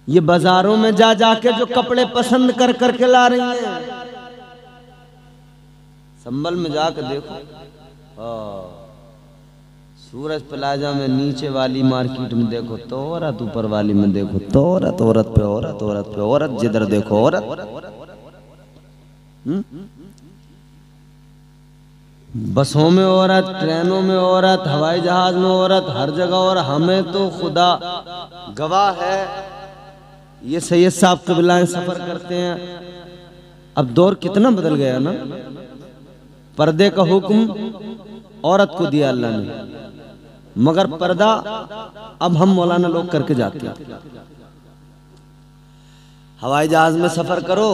ये बाजारों में जा जाके जो कपड़े पसंद कर करके ला रही हैं, संभल में जाकर देखो, सूरज प्लाजा में नीचे वाली मार्केट में देखो तो औरत, ऊपर वाली में देखो तो औरत, औरत पे औरत, औरत पे औरत, जिधर देखो औरत। बसों में औरत, ट्रेनों में औरत, हवाई जहाज में औरत, हर जगह। और हमें तो खुदा गवाह है, ये सैयद साहब कबीलाएं सफर करते हैं। अब दौर कितना बदल गया ना। पर्दे का हुक्म औरत को दिया अल्लाह ने, मगर पर्दा अब हम मौलाना लोग करके जाते हैं। हवाई जहाज में सफर करो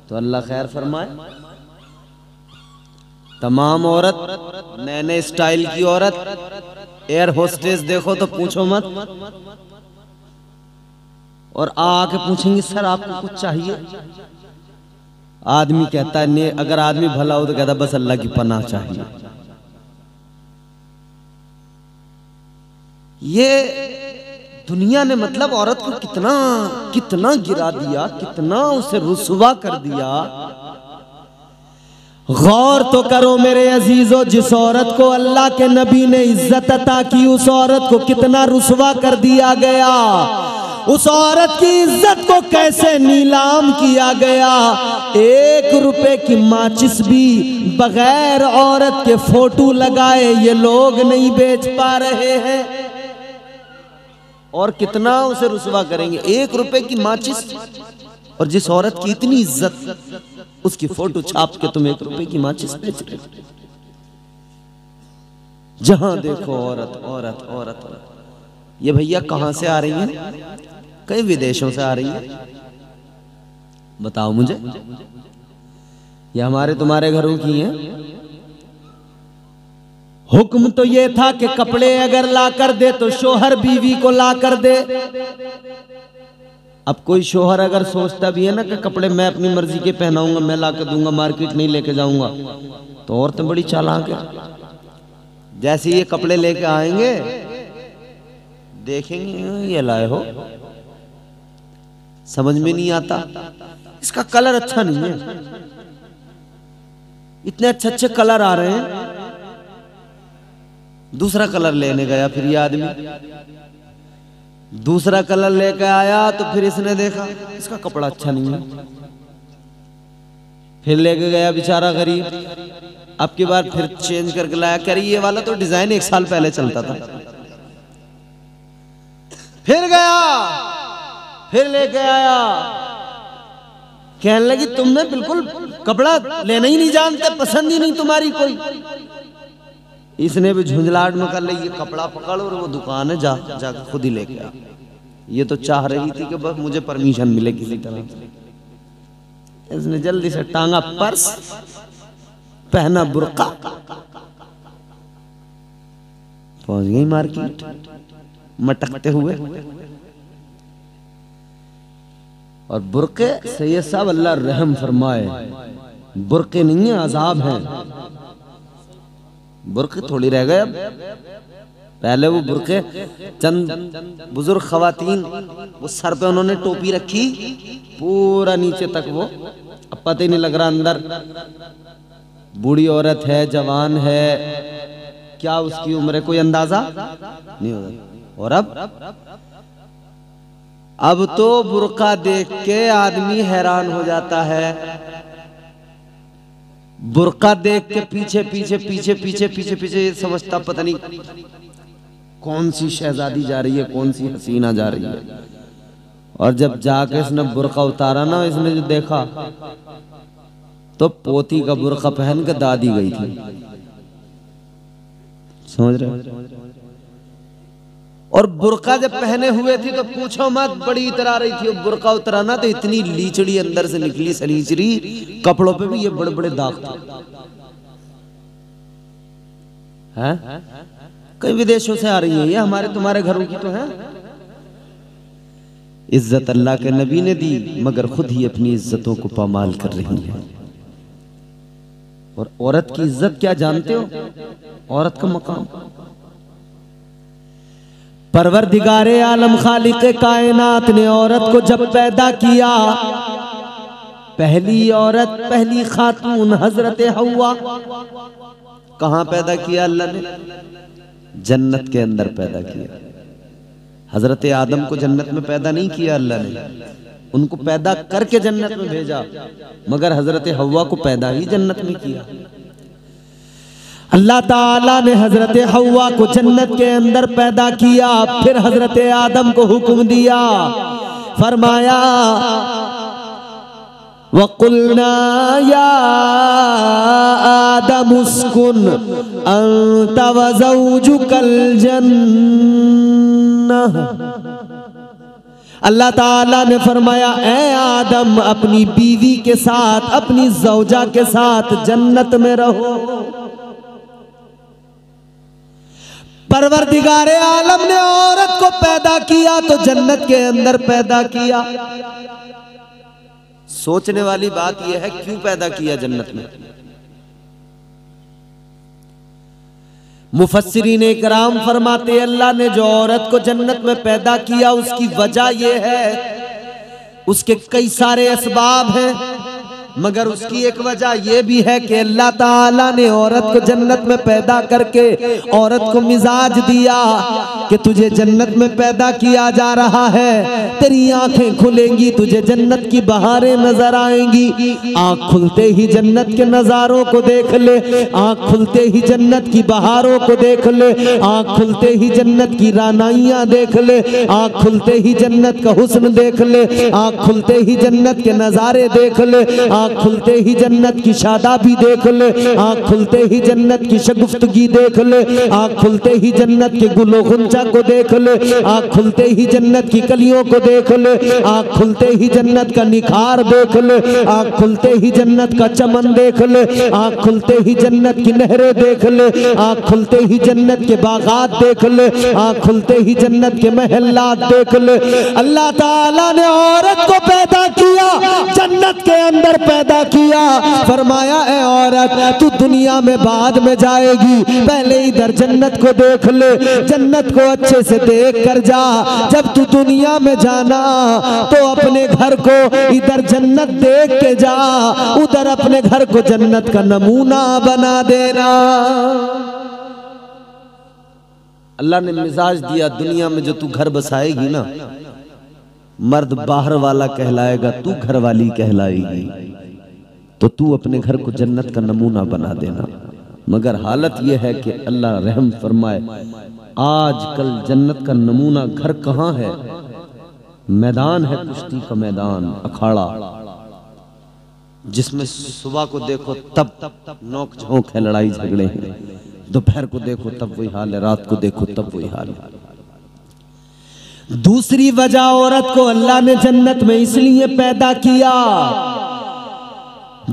तो अल्लाह खैर फरमाए, तमाम औरत, नए नए स्टाइल की औरत, एयर होस्टेस देखो तो पूछो मत। और आके पूछेंगी सर आपको कुछ चाहिए? आदमी कहता है नहीं, अगर आदमी भला हो तो कहता बस अल्लाह की पनाह चाहिए। ये दुनिया ने मतलब औरत को कितना कितना गिरा दिया, कितना उसे रुसवा कर दिया। गौर तो करो मेरे अजीजों, जिस औरत को अल्लाह के नबी ने इज्जत अता की, उस औरत को कितना रुसवा कर दिया गया। उस औरत की इज्जत को कैसे नीलाम किया गया। 1 रुपए की माचिस भी बगैर औरत के फोटो लगाए ये लोग नहीं बेच पा रहे हैं। और कितना उसे रुसवा करेंगे। 1 रुपए की माचिस, और जिस औरत की इतनी इज्जत, उसकी फोटो छाप के तुम 1 रुपए की माचिस बेच रहे हो। जहां देखो औरत, औरत, औरत, औरत। ये भैया कहां से आ रही हैं? कई विदेशों से आ रही हैं। बताओ मुझे, ये हमारे तुम्हारे घरों की हैं? हुक्म तो ये था कि कपड़े अगर ला कर दे तो शोहर बीवी को ला कर दे। अब कोई शोहर अगर सोचता भी है ना कि कपड़े मैं अपनी मर्जी के पहनाऊंगा, मैं ला कर दूंगा, मार्केट नहीं लेके जाऊंगा, तो औरतें बड़ी चालाक है। जैसे ये कपड़े लेके आएंगे, देखेंगे ये लाए हो, समझ में नहीं आता, इसका कलर अच्छा नहीं है, इतने अच्छे अच्छे कलर आ रहे हैं। दूसरा कलर लेने गया, फिर ये आदमी दूसरा कलर लेकर आया, तो फिर इसने देखा इसका कपड़ा अच्छा नहीं है, फिर लेके गया बेचारा गरीब। अब की बार फिर चेंज करके लाया, करी ये वाला तो डिजाइन 1 साल पहले चलता था। फिर गया, फिर लेके आया, कहने लगी तुमने बिल्कुल कपड़ा लेना ही नहीं जानते, पसंद ही नहीं तुम्हारी कोई। इसने भी झुंझलाहट में कर ली, ये कपड़ा पकड़ और वो दुकान है जा खुद ही लेके आ। ये तो चाह रही थी कि बस मुझे परमिशन मिले किसी तरह। इसने जल्दी से टांगा पर्स, पहना बुर्का, पहुंच गई मार्केट मटकते हुए। और बुर्के सैयद साहब अल्लाह रहम फरमाए, बुर्के नहीं है अजाब हैं। बुर्के थोड़ी रह गए अब। पहले वो बुर्के चंद बुजुर्ग खवातीन, वो सर पे उन्होंने टोपी रखी पूरा नीचे तक, वो अब पता ही नहीं लग रहा अंदर बूढ़ी औरत है, जवान है, क्या उसकी उम्र है, कोई अंदाजा नहीं होगा। और अब तो बुर्का देख के आदमी हैरान हो जाता है। बुर्का देख के पीछे पीछे पीछे पीछे पीछे पीछे समझता पता नहीं कौन सी शहजादी जा रही है, कौन सी हसीना जा रही है। और जब जाके इसने बुर्का उतारा ना, इसने जो देखा तो पोती का बुर्का पहन के दादी गई थी। समझ रहे? और बुर्का जब पहने हुए थी तो पूछो मत, बड़ी इतरा रही थी। बुर्का उतराना तो इतनी लीचड़ी अंदर से निकली, सलीचड़ी, कपड़ों पे भी ये बड़े बड़े दाग थे। हैं? कई विदेशों से आ रही है, ये हमारे तुम्हारे घरों की तो है। इज्जत अल्लाह के नबी ने दी, मगर खुद ही अपनी इज्जतों को पामाल कर रही है। और औरत की इज्जत क्या जानते हो? औरत का मकाम, परवरदिगारे आलम खालिक़े कायनात ने औरत को जब पैदा किया, पहली औरत, पहली खातून हजरत हव्वा, कहाँ पैदा किया अल्लाह ने? जन्नत के अंदर पैदा किया। हजरत आदम को जन्नत में पैदा नहीं किया अल्लाह ने, उनको पैदा करके जन्नत में भेजा, मगर हजरत हव्वा को पैदा ही जन्नत में किया। अल्लाह ताला ने हजरत हव्वा को जन्नत के अंदर पैदा किया, फिर हजरत आदम को हुक्म दिया, फरमाया वक़ुल्ना या आदम उस्कुन अंत व ज़ौजुकल जन्नह। अल्लाह ताला ने फरमाया, ऐ आदम अपनी बीवी के साथ, अपनी ज़ौजा के साथ जन्नत में रहो। परवरदिगारे आलम ने औरत को पैदा किया तो जन्नत के अंदर पैदा किया। सोचने वाली बात यह है, क्यों पैदा किया जन्नत में? मुफस्सिरीन इकराम फरमाते, अल्लाह ने जो औरत को जन्नत में पैदा किया उसकी वजह यह है, उसके कई सारे असबाब हैं, मगर उसकी एक वजह यह भी है कि अल्लाह ताला ने औरत को जन्नत में पैदा करके औरत को मिजाज दिया कि तुझे जन्नत में पैदा किया जा रहा है, तेरी आंखें खुलेंगी, तुझे जन्नत की बहारें नजर आएंगी। आंख खुलते ही जन्नत के नजारों को देख ले, आंख खुलते ही जन्नत की बहारों को देख ले, आंख खुलते ही जन्नत की रानाइयां देख ले, आंख खुलते ही जन्नत का हुस्न देख ले, आंख खुलते ही जन्नत के नजारे देख ले, आंख खुलते ही जन्नत की शादाबी देख ले, आंख खुलते ही जन्नत की शगुफ्तगी देख ले, आंख खुलते ही जन्नत के गुलो गुंचा को देख ले, आंख खुलते ही जन्नत की कलियों को देख ले, आंख खुलते ही जन्नत का निखार देख ले, आंख खुलते ही जन्नत का चमन देख ले, आंख खुलते ही जन्नत की नहरें देख ले, आंख खुलते ही जन्नत के बागात देख ले, आंख खुलते ही जन्नत के महल्लात देख ले। अल्लाह ताला ने औरत को पैदा किया, जन्नत के अंदर पैदा किया, फरमाया ऐ औरत तू दुनिया में बाद में जाएगी, पहले इधर जन्नत को देख ले, जन्नत को अच्छे से देख कर जा। जब तू दुनिया में जाना तो अपने घर को इधर जन्नत देख के जा, उधर अपने घर को जन्नत का नमूना बना देना। अल्लाह ने मिजाज दिया, दुनिया में जो तू घर बसाएगी ना, मर्द बाहर वाला कहलाएगा, तू घर वाली कहलाएगी, तो तू अपने घर को जन्नत का नमूना बना देना। मगर हालत यह है कि अल्लाह रहम फरमाए, आजकल जन्नत का नमूना घर कहाँ है? मैदान है, कुश्ती का मैदान, अखाड़ा, जिसमें सुबह को देखो तब नोक झोंक है, लड़ाई झगड़े हैं, दोपहर को देखो तब वही हाल है, रात को देखो तब वही हाल है। दूसरी वजह, औरत को अल्लाह ने जन्नत में इसलिए पैदा किया,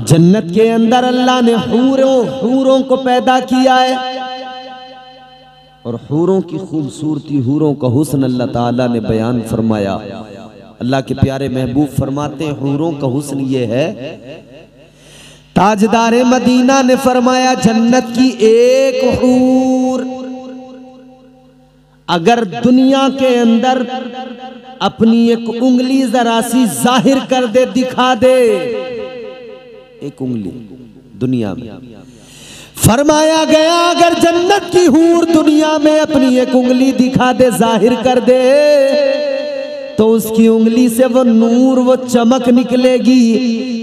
जन्नत के अंदर अल्लाह ने हूरों को पैदा किया है, और हूरों की खूबसूरती, हूरों का हुस्न अल्लाह ताला ने बयान फरमाया। अल्लाह के प्यारे महबूब फरमाते हैं, हूरों का हुस्न ये है, ताजदारे मदीना ने फरमाया, जन्नत की एक हूर अगर दुनिया के अंदर अपनी एक उंगली जरा सी जाहिर कर दे, दिखा दे, एक उंगली दुनिया में, फरमाया गया अगर जन्नत की हूर दुनिया में अपनी एक उंगली दिखा दे, जाहिर कर दे, तो उसकी उंगली से वो नूर, वो चमक निकलेगी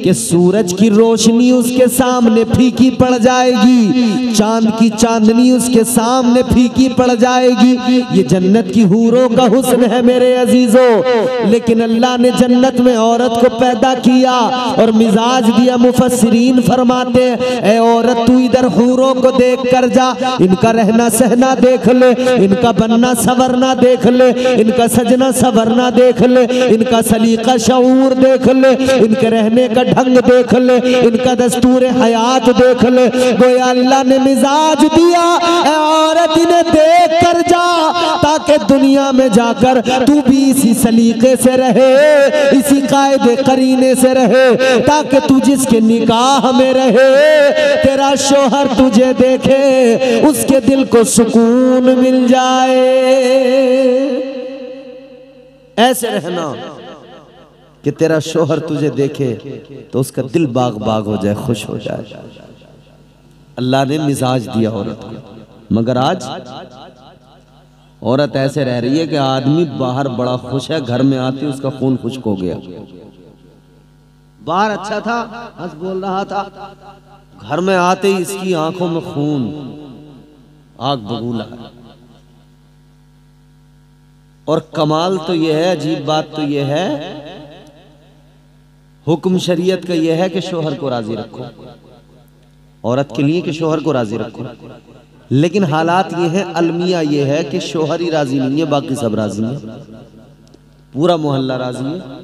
कि सूरज की रोशनी उसके सामने फीकी पड़ जाएगी, चांद की चांदनी उसके सामने फीकी पड़ जाएगी। ये जन्नत की हूरों का हुस्न है मेरे अजीजों। लेकिन अल्लाह ने जन्नत में औरत को पैदा किया और मिजाज दिया। मुफस्सिरीन फरमाते हैं, ऐ औरत तू इधर हूरों को देख कर जा, इनका रहना सहना देख ले, इनका बनना संवरना देख ले, इनका सजना संवरना देख ले, इनका सलीका शऊर देख ले, इनके रहने का ढंग देख ले, इनका दस्तूर हयात देख ले। गोया अल्लाह ने मिजाज दिया, औरत इन्हें देख कर जा, ताकि दुनिया में जाकर तू भी इसी सलीके से रहे, इसी कायदे करीने से रहे, ताकि तू जिसके निकाह में रहे, तेरा शोहर तुझे देखे, उसके दिल को सुकून मिल जाए। ऐसे रहना कि तेरा शोहर तुझे देखे तो उसका दिल बाग बाग हो जाए, खुश हो जाए। अल्लाह ने मिजाज दिया औरत को, मगर आज औरत ऐसे रह रही है कि आदमी बाहर बड़ा खुश है, घर में आती उसका खून खुश्क हो गया। बाहर अच्छा था, हंस बोल रहा था, घर में आते ही इसकी आंखों में खून, आग बबूला है। और कमाल तो यह है, अजीब बात तो यह है, हुक्म शरीयत का यह है कि शोहर को राजी रखो, औरत के लिए कि शोहर को राजी रखो। लेकिन हालात ये है, अलमिया ये है कि शोहर ही राजी नहीं है, बाकी सब राजी है, पूरा मोहल्ला राजी है।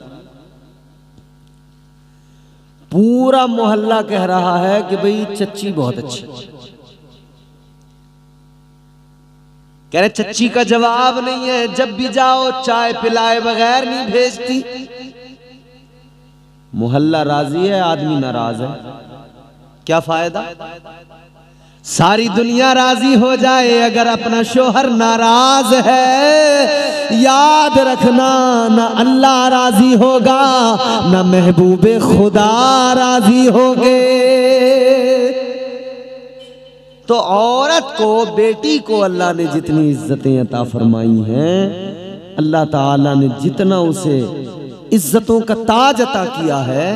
पूरा मोहल्ला कह रहा है कि भाई चच्ची बहुत अच्छी। कह रहे चच्ची का जवाब नहीं है, जब भी जाओ चाय पिलाए बगैर नहीं भेजती। मोहल्ला राजी है, आदमी नाराज है, क्या फायदा? सारी दुनिया राजी हो जाए, अगर अपना शोहर नाराज है, याद रखना ना अल्लाह राजी होगा, ना महबूबे खुदा राजी होंगे। तो औरत को, बेटी को अल्लाह ने जितनी इज्जतें अता फरमाई हैं, अल्लाह ताला ने जितना उसे इज्जतों का ताज अता किया है,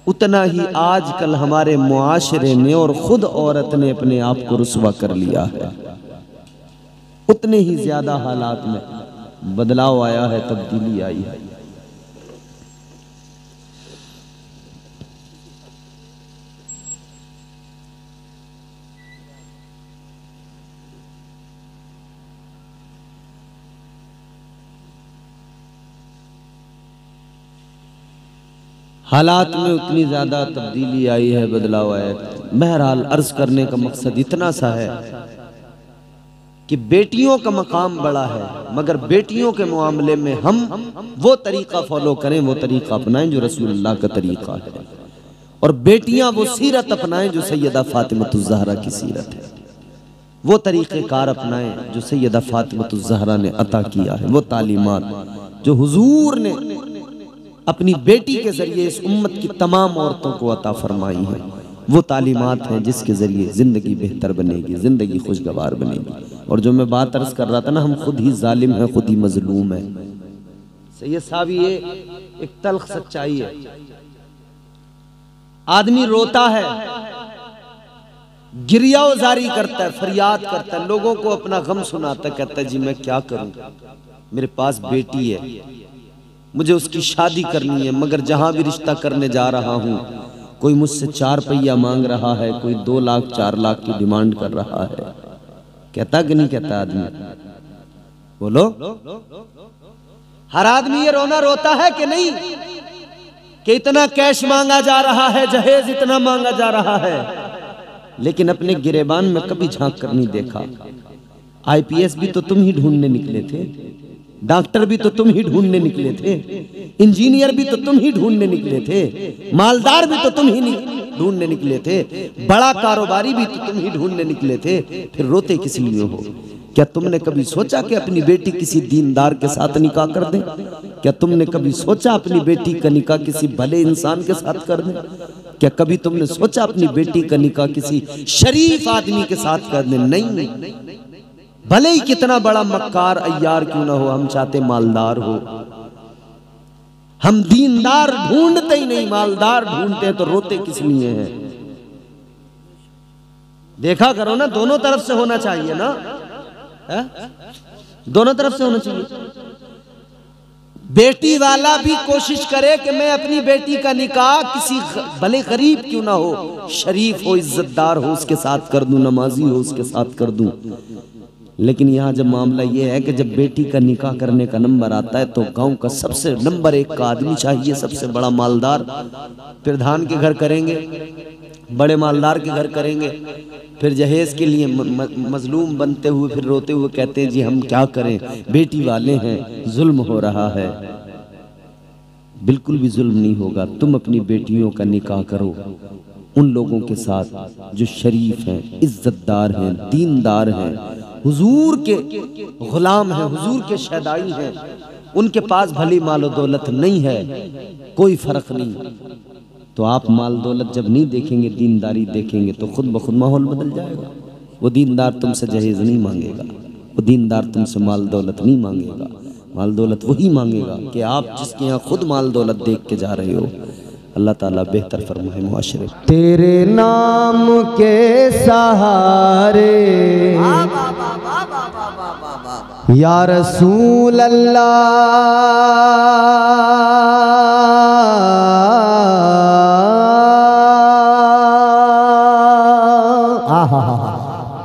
उतना ही आजकल हमारे मुआशरे में और खुद औरत ने अपने आप को रुस्वा कर लिया है। उतने ही ज्यादा हालात में बदलाव आया है, तब्दीली आई है। हालात में उतनी ज़्यादा तब्दीली आई है, बदलाव आया है। बहरहाल अर्ज करने का मकसद इतना सा है कि बेटियों का मकाम बड़ा है, मगर बेटियों के मामले में हम वो तरीका फॉलो करें, वो तरीका अपनाएं जो रसूलुल्लाह का तरीका है, और बेटियां वो सीरत अपनाएं जो सैयदा फातिमतुज़ ज़हरा की सीरत है, वो तरीक़ेकार अपनाएं जो सैयदा फातिमतुज़ ज़हरा ने अता किया है, वो तालीमात जो हुजूर ने अपनी बेटी के जरिए इस उम्मत की तमाम औरतों को अता फरमाई है, वो तालीमात हैं जिसके जरिए ज़िंदगी बेहतर बनेगी, ज़िंदगी खुशगवार बनेगी। और जो मैं बात अर्ज कर रहा था ना, हम खुद ही जालिम हैं, खुद ही मजलूम हैं। सैयद साहब, ये एक तल्ख सच्चाई है। आदमी रोता है, गिरिया जारी करता है, फरियाद करता है, लोगों को अपना गम सुनाता, कहता है जी मैं क्या करूं, मेरे पास बेटी है, मुझे उसकी शादी करनी है, मगर जहां भी रिश्ता करने जा रहा हूं कोई मुझसे 4 पहिया मांग रहा है, कोई 2 लाख 4 लाख की डिमांड कर रहा है। कहता कि नहीं कहता आदमी? बोलो, हर आदमी ये रोना रोता है कि नहीं कि इतना कैश मांगा जा रहा है, जहेज इतना मांगा जा रहा है, लेकिन अपने गिरेबान में कभी झांक कर नहीं देखा। आईपीएस भी तो तुम ही ढूंढने निकले थे, डॉक्टर भी तो तुम ही ढूंढने निकले थे, इंजीनियर भी तो तुम ही ढूंढने निकले थे, मालदार भी तो तुम ही ढूंढने निकले थे, बड़ा कारोबारी भी तो तुम ही ढूंढने निकले थे, फिर रोते किस लिए हो? क्या तुमने कभी सोचा कि अपनी बेटी किसी दीनदार के साथ निकाह कर दें? क्या तुमने कभी सोचा अपनी बेटी का निकाह किसी भले इंसान के साथ कर दें? क्या कभी तुमने सोचा अपनी बेटी का निकाह किसी शरीफ आदमी के साथ कर दें? नहीं, भले ही कितना बड़ा मक्कार अय्यार क्यों ना हो, हम चाहते मालदार हो। हम दीनदार ढूंढते ही नहीं, मालदार ढूंढते तो रोते किस लिए हैं? देखा करो ना, दोनों तरफ से होना चाहिए ना, है? दोनों तरफ से होना चाहिए। बेटी वाला भी कोशिश करे कि मैं अपनी बेटी का निकाह किसी भले गरीब क्यों ना हो, शरीफ हो, इज्जतदार हो, उसके साथ कर दूं, नमाजी हो उसके साथ कर दूं। लेकिन यहाँ जब मामला ये है कि जब बेटी का निकाह करने का नंबर आता है तो गांव का सबसे नंबर 1 का आदमी चाहिए, सबसे बड़ा मालदार, प्रधान के घर करेंगे, बड़े मालदार के घर करेंगे। फिर जहेज के लिए मजलूम बनते हुए फिर रोते हुए कहते हैं जी हम क्या करें, बेटी वाले हैं, जुल्म हो रहा है। बिल्कुल भी जुल्म नहीं होगा। तुम अपनी बेटियों का निकाह करो उन लोगों के साथ जो शरीफ हैं, इज्जतदार हैं, दीनदार हैं, हुजूर के गुलाम हैं, हुजूर के शहदाई हैं। उनके पास भली मालो दौलत नहीं है, कोई फर्क नहीं। तो आप माल दौलत जब नहीं देखेंगे, दीनदारी देखेंगे तो खुद ब खुद माहौल बदल जाएगा। वो दीनदार तुमसे जहेज नहीं मांगेगा, वो दीनदार तुमसे माल दौलत नहीं मांगेगा। माल दौलत वही मांगेगा कि आप जिसके यहाँ खुद माल दौलत देख के जा रहे हो। अल्लाह ताला बेहतर फरमाए मुआशरे। तेरे नाम के सहारे या रसूल अल्लाह,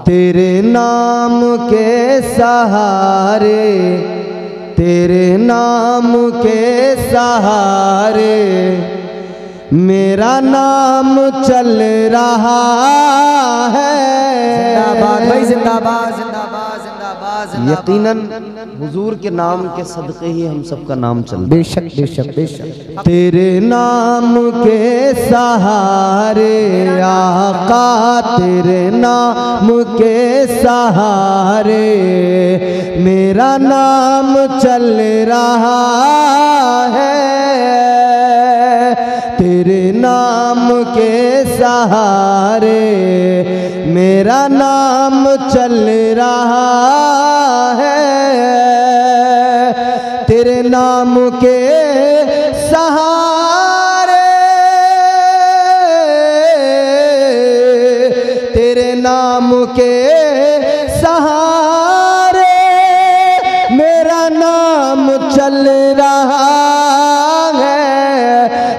तेरे नाम के सहारे, तेरे नाम के सहारे मेरा नाम चल रहा है। जिंदाबाद भाई, जिंदाबाद जिंदाबाद जिंदाबाद। यकीनन हुजूर के नाम के सदक़े ही हम सबका नाम चल। बेशक बेशक बेशक। तेरे नाम के सहारे आका, तेरे नाम के सहारे मेरा नाम चल रहा है। तेरे नाम के सहारे मेरा नाम चल रहा है। तेरे नाम के सहारे, तेरे नाम के सहारे मेरा नाम चल रहा है।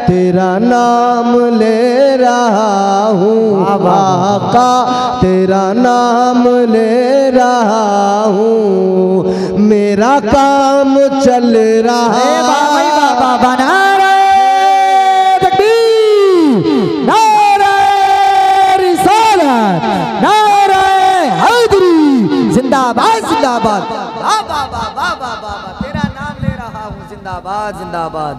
तेरा नाम ले रहा हूँ आका, तेरा नाम ले रहा हूँ, मेरा काम चल रहा है। बाबा नारे तकबीर, नारे रिसालत, नारे हैदरी, जिंदाबाद जिंदाबाद। बाबा बाबा बाबा तेरा नाम ले रहा हूँ, जिंदाबाद जिंदाबाद।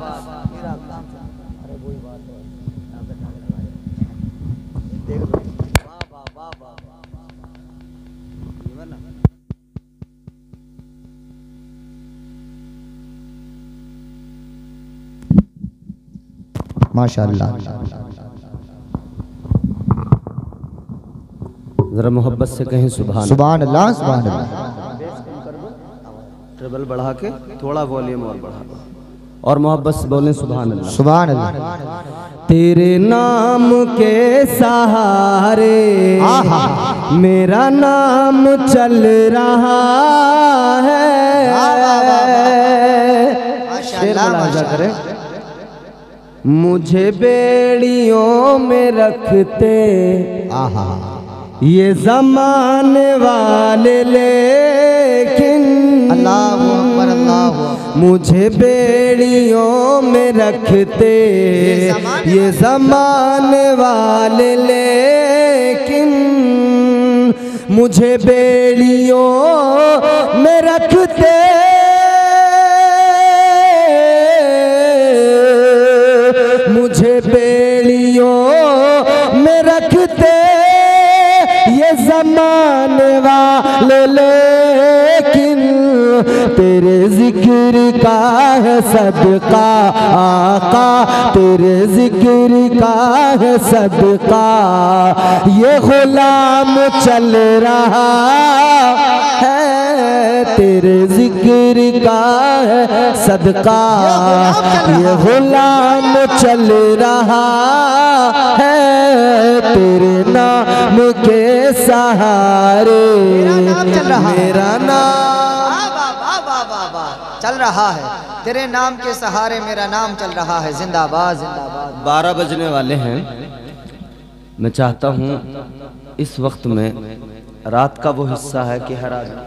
माशाअल्लाह। जरा मोहब्बत से कहें सुभान सुभान अल्लाह सुभान अल्लाह। ट्रिबल बढ़ा के थोड़ा वॉल्यूम और बढ़ा और मोहब्बत से बोलें सुभान अल्लाह सुभान अल्लाह। तेरे नाम के सहारे मेरा नाम चल रहा है। करे मुझे बेड़ियों में रखते ये ज़माने वाले, लेकिन अल्लाह अकबर अल्लाह, मुझे बेड़ियों में रखते ये ज़माने वाले, लेकिन मुझे बेड़ियों में रखते मुझे बेड़ियों में रखते ये ज़माने वाले, लेकिन तेरे जिक्र का है सदका आका, तेरे जिक्र का है सदका ये गुलाम चल रहा है। तेरे जिक्र का है सदका ये गुलाम चल रहा है। तेरे नाम के सहारे मेरा नाम चल रहा है। तेरे नाम के सहारे मेरा नाम चल रहा है। जिंदाबाद जिंदाबाद। 12 बजने वाले हैं। मैं चाहता हूँ इस वक्त में रात का वो हिस्सा है कि हर आदमी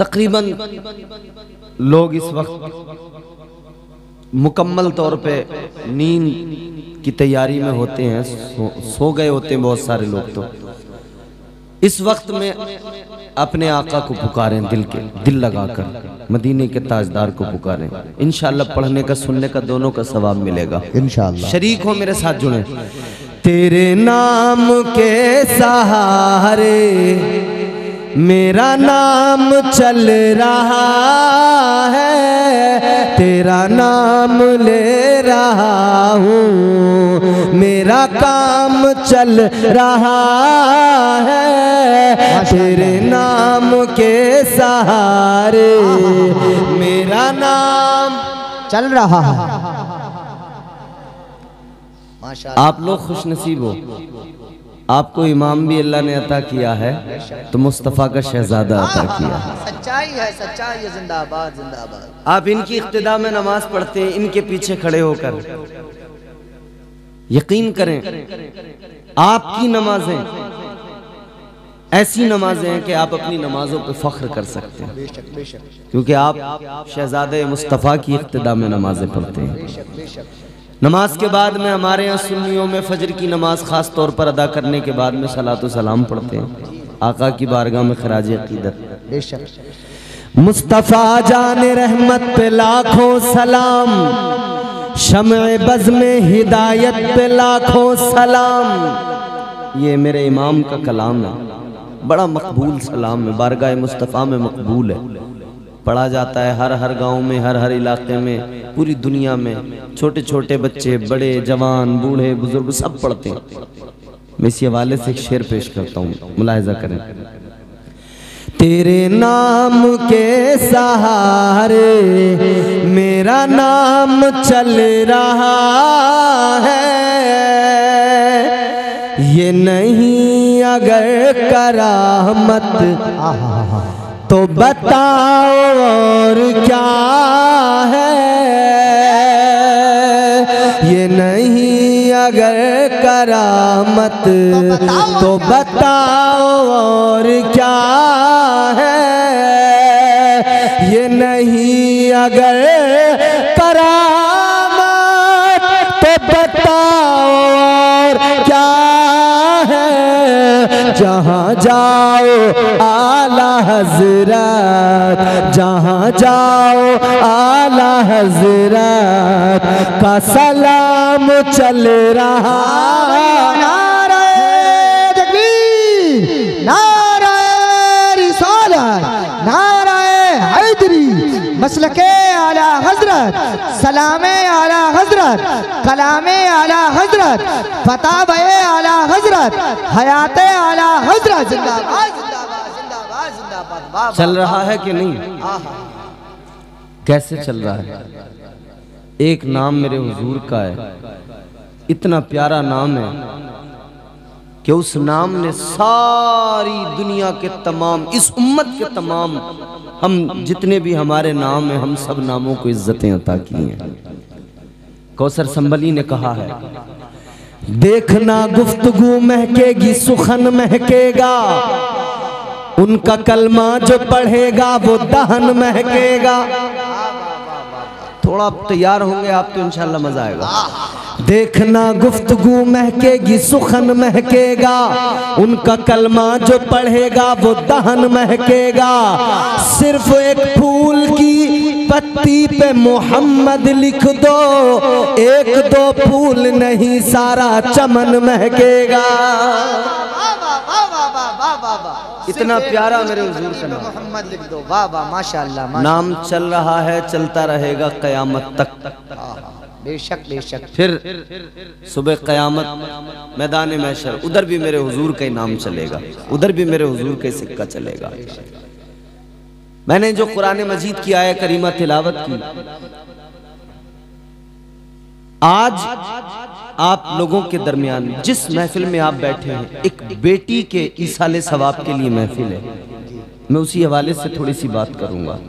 तकरीबन लोग इस वक्त मुकम्मल तौर पे नींद की तैयारी में होते हैं, सो गए होते हैं बहुत सारे लोग। तो इस वक्त में अपने आका को पुकारें, दिल लगाकर मदीने के ताजदार को पुकारें। इंशाअल्लाह पढ़ने का सुनने का दोनों का सवाब मिलेगा इंशाअल्लाह। शरीक हो मेरे साथ जुड़े। तेरे नाम के सहारे मेरा नाम चल रहा है, तेरा नाम ले रहा हूँ, मेरा काम चल रहा है। तेरे नाम के सहारे मेरा नाम चल रहा है। माशाअल्लाह। आप लोग खुश नसीब हो, आपको इमाम भी अल्लाह ने अता किया है, तो मुस्तफ़ा का शहजादा अता किया है। सच्चाई है, सच्चाई है। जिंदाबाद जिंदाबाद। आप इनकी इख्तिदा में नमाज पढ़ते हैं, इनके पीछे खड़े होकर यकीन करें आपकी नमाजें ऐसी नमाजें हैं कि आप अपनी नमाजों पे फख्र कर सकते हैं, बेशक बेशक। क्योंकि आप शहजादे मुस्तफ़ा की इख्तिदा में नमाजें पढ़ते हैं। बेशक बेशक। नमाज के बाद में हमारे यहाँ सुन्नियों में फजर की नमाज खास तौर पर अदा करने के बाद में सलातो सलाम पढ़ते हैं आका की बारगाह में खराज अकीदत। बेशक। मुस्तफ़ा जाने रहमत पे लाखों सलाम, शम्ए बज़ में हिदायत पे लाखों सलाम। ये मेरे इमाम का कलाम है, बड़ा मकबूल सलाम है, बारगाह मुस्तफ़ा में मकबूल है। पढ़ा जाता है हर गांव में, हर इलाके में, पूरी दुनिया में। छोटे छोटे बच्चे, बड़े जवान, बूढ़े बुजुर्ग सब पढ़ते हैं। मैं इसी हवाले से एक शेर पेश करता हूँ, मुलाहिजा करें। तेरे नाम के सहारे मेरा नाम चल रहा है, ये नहीं अगर करामत तो बताओ और क्या है, ये नहीं अगर करामत तो बताओ और क्या है, ये नहीं अगर करामत तो बताओ और क्या है। जहाँ जाओ आला हजरत, जहाँ जाओ आला हजरत का सलाम चल रहा। नारे तकबीर, नारे रिसालत, नारे हैदरी, मसलके आला हजरत, सलामे आला हजरत, कलामे आला हजरत, फतावे आला हजरत, हयाते आला हजरत। जिंदाबाद जिंदाबाद जिंदाबाद जिंदाबाद। चल रहा है कि नहीं? कैसे चल रहा है? एक नाम मेरे हुजूर का है, इतना प्यारा नाम है कि उस नाम ने सारी दुनिया के तमाम, इस उम्मत के तमाम, हम जितने भी हमारे नाम हैं, हम सब नामों को इज्जतें अता की हैं। कौसर संबली ने कहा है, देखना गुफ्तगू महकेगी, सुखन महकेगा, उनका कलमा जो पढ़ेगा वो दहन महकेगा। थोड़ा तैयार होंगे आप तो इंशाल्लाह मजा आएगा। देखना गुफ्तगू महकेगी, सुखन महकेगा, उनका कलमा जो पढ़ेगा वो दहन महकेगा। सिर्फ एक फूल की पत्ती पे मोहम्मद लिख दो, एक दो फूल नहीं सारा चमन महकेगा। इतना प्यारा मेरे हुजूर का नाम मोहम्मद लिख दो। वाह वाह माशाअल्लाह। नाम चल रहा है, चलता रहेगा कयामत तक। बेशक बेशक। फिर सुबह कयामत मैदान महशर, उधर भी मेरे हुजूर का नाम चलेगा, उधर भी मेरे हुजूर का सिक्का चलेगा। मैंने जो कुरान मजीद की आया करीमा तिलावत की, आज आप लोगों के दरमियान जिस महफिल में आप बैठे हैं, एक बेटी के ईसाले सवाब के लिए महफिल है। मैं उसी हवाले से थोड़ी सी बात करूंगा।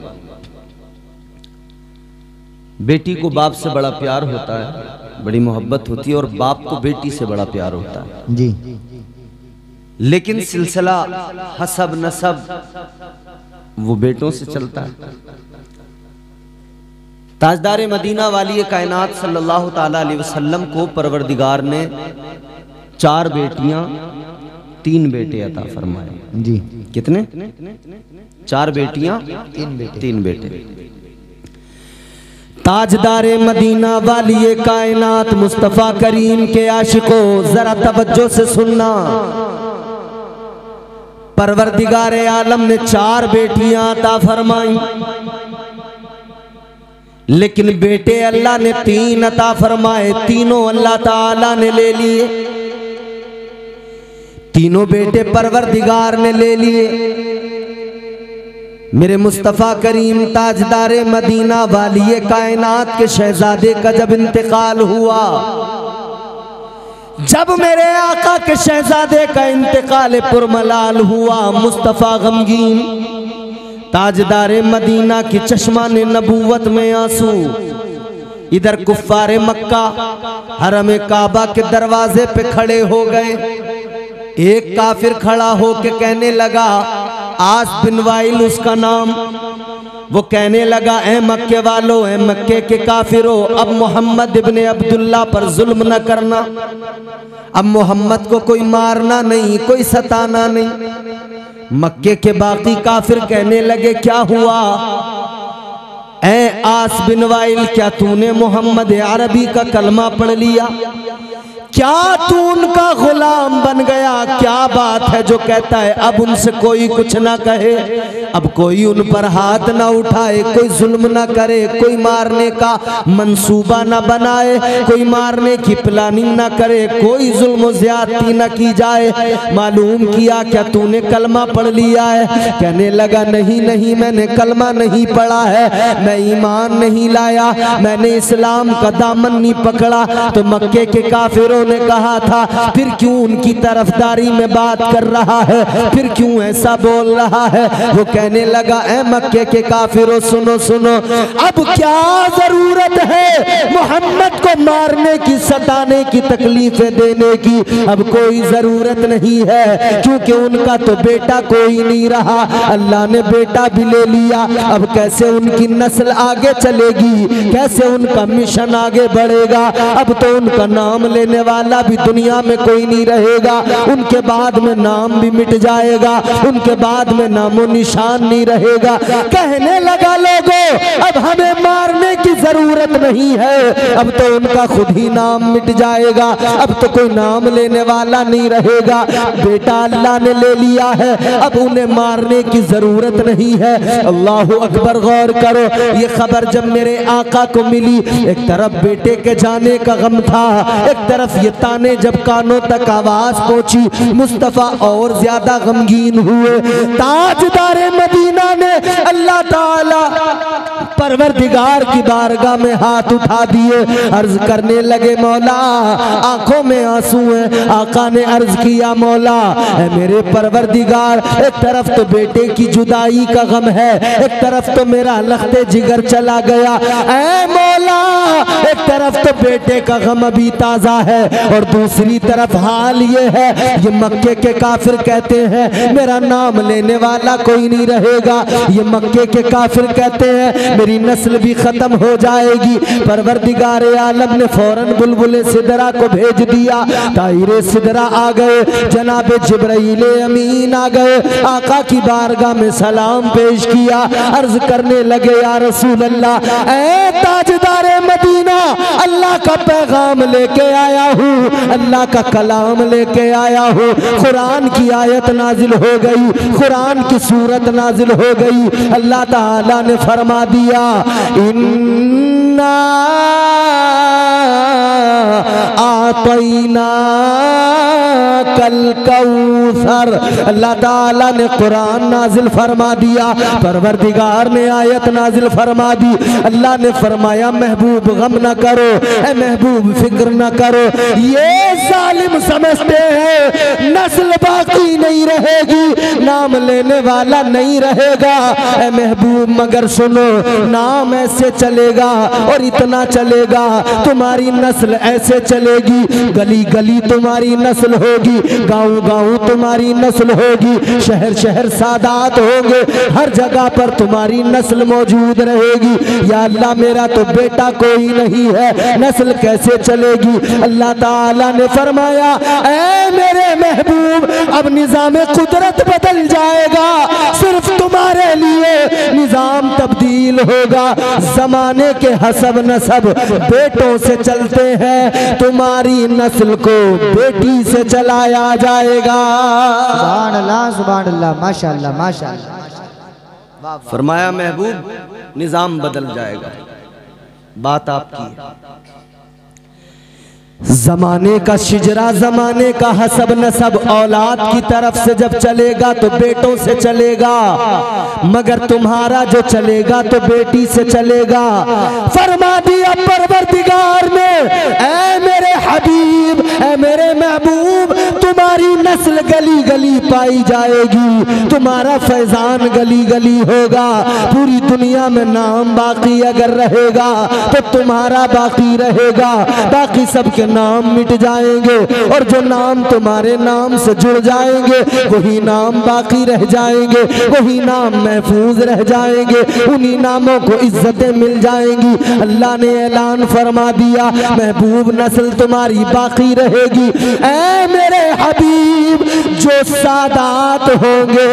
बेटी को बाप से बड़ा प्यार होता है, बड़ी मोहब्बत होती है, और बाप को बेटी से बड़ा प्यार होता है जी। लेकिन सिलसिला हसब नसब वो बेटों से चलता है। ताजदार मदीना वाली कायनात सल्लल्लाहु ताला अलैहि वसल्लम को परवरदिगार ने 4 बेटियां 3 बेटे अता फरमाए। जी कितने? 4 बेटियां 3 बेटे। ताजदारे मदीना वाली कायनात मुस्तफ़ा करीम के आशिकों जरा तवज्जो से सुनना। परवरदिगारे आलम ने 4 बेटियां अता फरमाई, लेकिन बेटे अल्लाह ने 3 अता फरमाए। तीनों अल्लाह ताला ने ले लिए, तीनों बेटे परवरदिगार ने ले लिए। मेरे मुस्तफ़ा करीम ताजदारे मदीना वाली कायनात के शहजादे का जब इंतकाल हुआ, जब मेरे आका के शहजादे का इंतकाल पुरमलाल हुआ, मुस्तफ़ा गमगीन, ताजदारे मदीना की चश्माने नबूवत में आंसू। इधर कुफ्फारे मक्का हरम काबा के दरवाजे पे खड़े हो गए। एक काफिर खड़ा होके कहने लगा, आस बिन वाइल उसका नाम, वो कहने लगा, ए मक्के वालों, ए मक्के के काफिरों, अब मोहम्मद इब्ने अब्दुल्ला पर जुल्म न करना, अब मोहम्मद को कोई मारना नहीं, कोई सताना नहीं। मक्के के बाकी काफिर कहने लगे, क्या हुआ ए आस बिन वाइल, क्या तूने मोहम्मद अरबी का कलमा पढ़ लिया? क्या तू उनका गुलाम बन गया? क्या बात है जो कहता है अब उनसे कोई कुछ ना कहे, अब कोई उन पर हाथ ना उठाए, कोई जुल्म ना करे, कोई मारने का मंसूबा ना बनाए, कोई मारने की प्लानिंग ना करे, कोई जुल्म ज्यादती ना की जाए। मालूम किया क्या तूने कलमा पढ़ लिया है? कहने लगा, नहीं नहीं, मैंने कलमा नहीं पढ़ा है, मैं ईमान नहीं लाया, मैंने इस्लाम का दामन नहीं पकड़ा। तो मक्के के काफिरों ने कहा था, फिर क्यों उनकी तरफदारी में बात कर रहा है, फिर क्यों ऐसा बोल रहा है? वो कहने लगा, ए मक्के के काफिरों, सुनो सुनो, अब क्या जरूरत है मोहम्मद को मारने की, सताने की, तकलीफें देने की? अब कोई जरूरत नहीं है, क्योंकि उनका तो बेटा कोई नहीं रहा, अल्लाह ने बेटा भी ले लिया। अब कैसे उनकी नस्ल आगे चलेगी, कैसे उनका मिशन आगे बढ़ेगा? अब तो उनका नाम लेने वाला भी दुनिया में कोई नहीं रहेगा, उनके बाद में नाम भी मिट जाएगा, उनके बाद में नामो निशान नहीं रहेगा। कहने लगा, लोगों, अब हमें मारने की जरूरत नहीं है, अब तो उनका खुद ही नाम मिट जाएगा, अब तो कोई नाम लेने वाला नहीं रहेगा, बेटा अल्लाह ने ले लिया है, अब उन्हें मारने की जरूरत नहीं है। अल्लाहु अकबर। गौर करो, ये खबर जब मेरे आका को मिली, एक तरफ बेटे के जाने का गम था, एक तरफ ये ताने जब कानों तक आवाज पहुंची, मुस्तफा और ज्यादा गमगीन हुए। ताजदारे मदीना ने अल्लाह ताला परवरदिगार की बारगाह में हाथ उठा दिए, अर्ज करने लगे, मौला, आंखों में आंसू हैं। आका ने अर्ज किया, मौला ऐ मेरे परवरदिगार, एक तरफ तो बेटे की जुदाई का गम है, एक तरफ तो मेरा लख्ते जिगर चला गया, ऐ मौला, एक तरफ तो बेटे का गम अभी ताजा है, और दूसरी तरफ हाल ये है, ये मक्के के काफिर कहते हैं मेरा नाम लेने वाला कोई नहीं रहेगा, ये मक्के के काफिर कहते हैं मेरी नस्ल भी खत्म हो जाएगी। परवरदिगार आलम ने फौरन बुलबुल सिदरा को भेज दिया, ताहिर सिदरा आ गए, जनाब जिब्राइल अमीन आ गए, आका की बारगाह में सलाम पेश किया, अर्ज करने लगे, या रसूल अल्लाह, ऐ ताजदारे मदीना, अल्लाह का पैगाम लेके आया हूँ, अल्लाह का कलाम लेके आया हूँ। कुरान की आयत नाजिल हो गई, कुरान की सूरत नाजिल हो गई। अल्लाह ताला ने फरमा दिया, इन्ना आतैना कल कौसर। अल्लाह ताला ने कुरान नाजिल फरमा दिया, परवरदिगार ने आयत नाजिल फरमा दी। अल्लाह ने फरमाया, महबूब गम न करो, ए महबूब फिक्र न करो, ये जालिम समझते हैं नस्ल बाकी नहीं रहेगी, नाम लेने वाला नहीं रहेगा। ए महबूब मगर सुनो, नाम ऐसे चलेगा और इतना चलेगा, तुम्हारी नस्ल ऐसे चलेगी, गली गली तुम्हारी नस्ल होगी, गाँव गाँव तुम्हारी नस्ल होगी, शहर शहर सादात होंगे, हर जगह पर तुम्हारी नस्ल मौजूद रहेगी। या अल्लाह मेरा तो बेटा कोई नहीं है, नस्ल कैसे चलेगी? अल्लाह ताला ने फरमाया, ऐ मेरे महबूब अब निज़ाम कुदरत बदल जाएगा, सिर्फ तुम्हारे लिए निज़ाम तब्दील होगा। जमाने के हसब नसब बेटों से चलते हैं, तुम्हारी नस्ल को बेटी से चलाया जाएगा। सुभान अल्लाह, सुभान अल्लाह, माशाअल्लाह, माशाअल्लाह। फरमाया महबूब निजाम बदल जाएगा। बात आपकी है। जमाने का शिजरा, जमाने का हसब नसब औलाद की तरफ से जब चलेगा तो बेटों से चलेगा, मगर तुम्हारा जो चलेगा तो बेटी से चलेगा। फरमा दिया परवरदिगार ने, ऐ मेरे हबीब, ऐ मेरे महबूब, तुम्हारी नस्ल गली गली पाई जाएगी, तुम्हारा फैजान गली गली होगा। पूरी दुनिया में नाम बाकी अगर रहेगा तो तुम्हारा बाकी रहेगा, बाकी सबके नाम मिट जाएंगे, और जो नाम तुम्हारे नाम से जुड़ जाएंगे वही नाम बाकी रह जाएंगे, वही नाम महफूज रह जाएंगे, उन्हीं नामों को इज्जतें मिल जाएंगी। अल्लाह ने ऐलान फरमा दिया, महबूब नस्ल तुम्हारी बाकी रहेगी। ऐ मेरे हबीब, जो सादात होंगे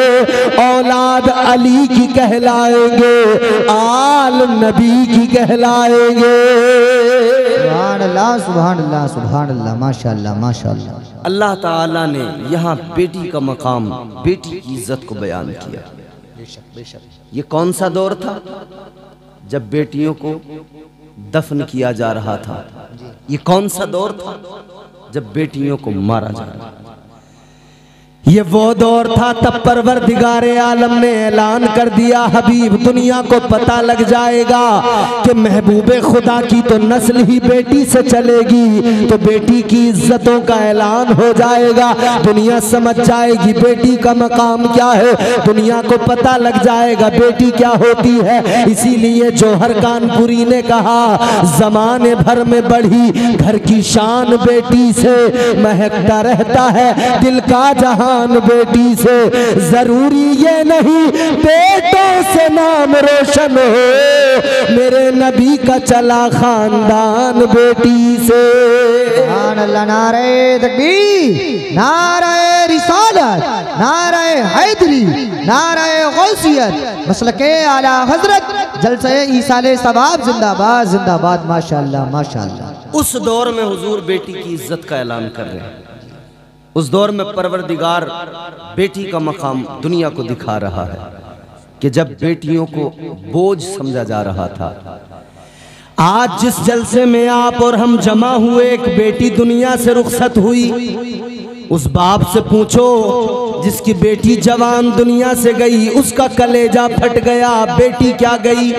औलाद अली की कहलाएंगे, आल नबी की कहलाएंगे। सुभान अल्लाह, सुभान अल्लाह, सुभान अल्लाह, माशाअल्लाह, माशाअल्लाह। अल्लाह ताला ने यहाँ बेटी का मकाम, बेटी की इज्जत को बयान किया। बेशक बेशक। ये कौन सा दौर था? जब बेटियों को दफन किया जा रहा था। ये कौन सा दौर था? जब बेटियों को मारा जा रहा था। ये वो दौर था, तब परवरदिगारे आलम ने ऐलान कर दिया, हबीब दुनिया को पता लग जाएगा कि महबूबे खुदा की तो नस्ल ही बेटी से चलेगी, तो बेटी की इज्जतों का ऐलान हो जाएगा। दुनिया समझ जाएगी बेटी का मकाम क्या है, दुनिया को पता लग जाएगा बेटी क्या होती है। इसीलिए जौहर कानपुरी ने कहा, जमाने भर में बढ़ी घर की शान बेटी से, महकता रहता है दिल का जहां बेटी से। जरूरी ये नहीं बेटों से नाम रोशन हो, मेरे नबी का चला खानदान बेटी से। सुभान अल्लाह, नारे तकबीर, नारे रिसालत, नारे हैदरी, नारे गौसियत, मसलके आला हजरत, जलसे ईसाले सवाब जिंदाबाद, जिंदाबाद, माशाअल्लाह, माशाअल्लाह। उस दौर में हुजूर बेटी की इज्जत का ऐलान कर रहे हैं। उस दौर में परवरदिगार बेटी का मकाम दुनिया को दिखा रहा है कि जब बेटियों को बोझ समझा जा रहा था। आज जिस जलसे में आप और हम जमा हुए, एक बेटी दुनिया से रुखसत हुई। उस बाप से पूछो जिसकी बेटी जवान दुनिया से गई, उसका कलेजा फट गया। बेटी क्या गई?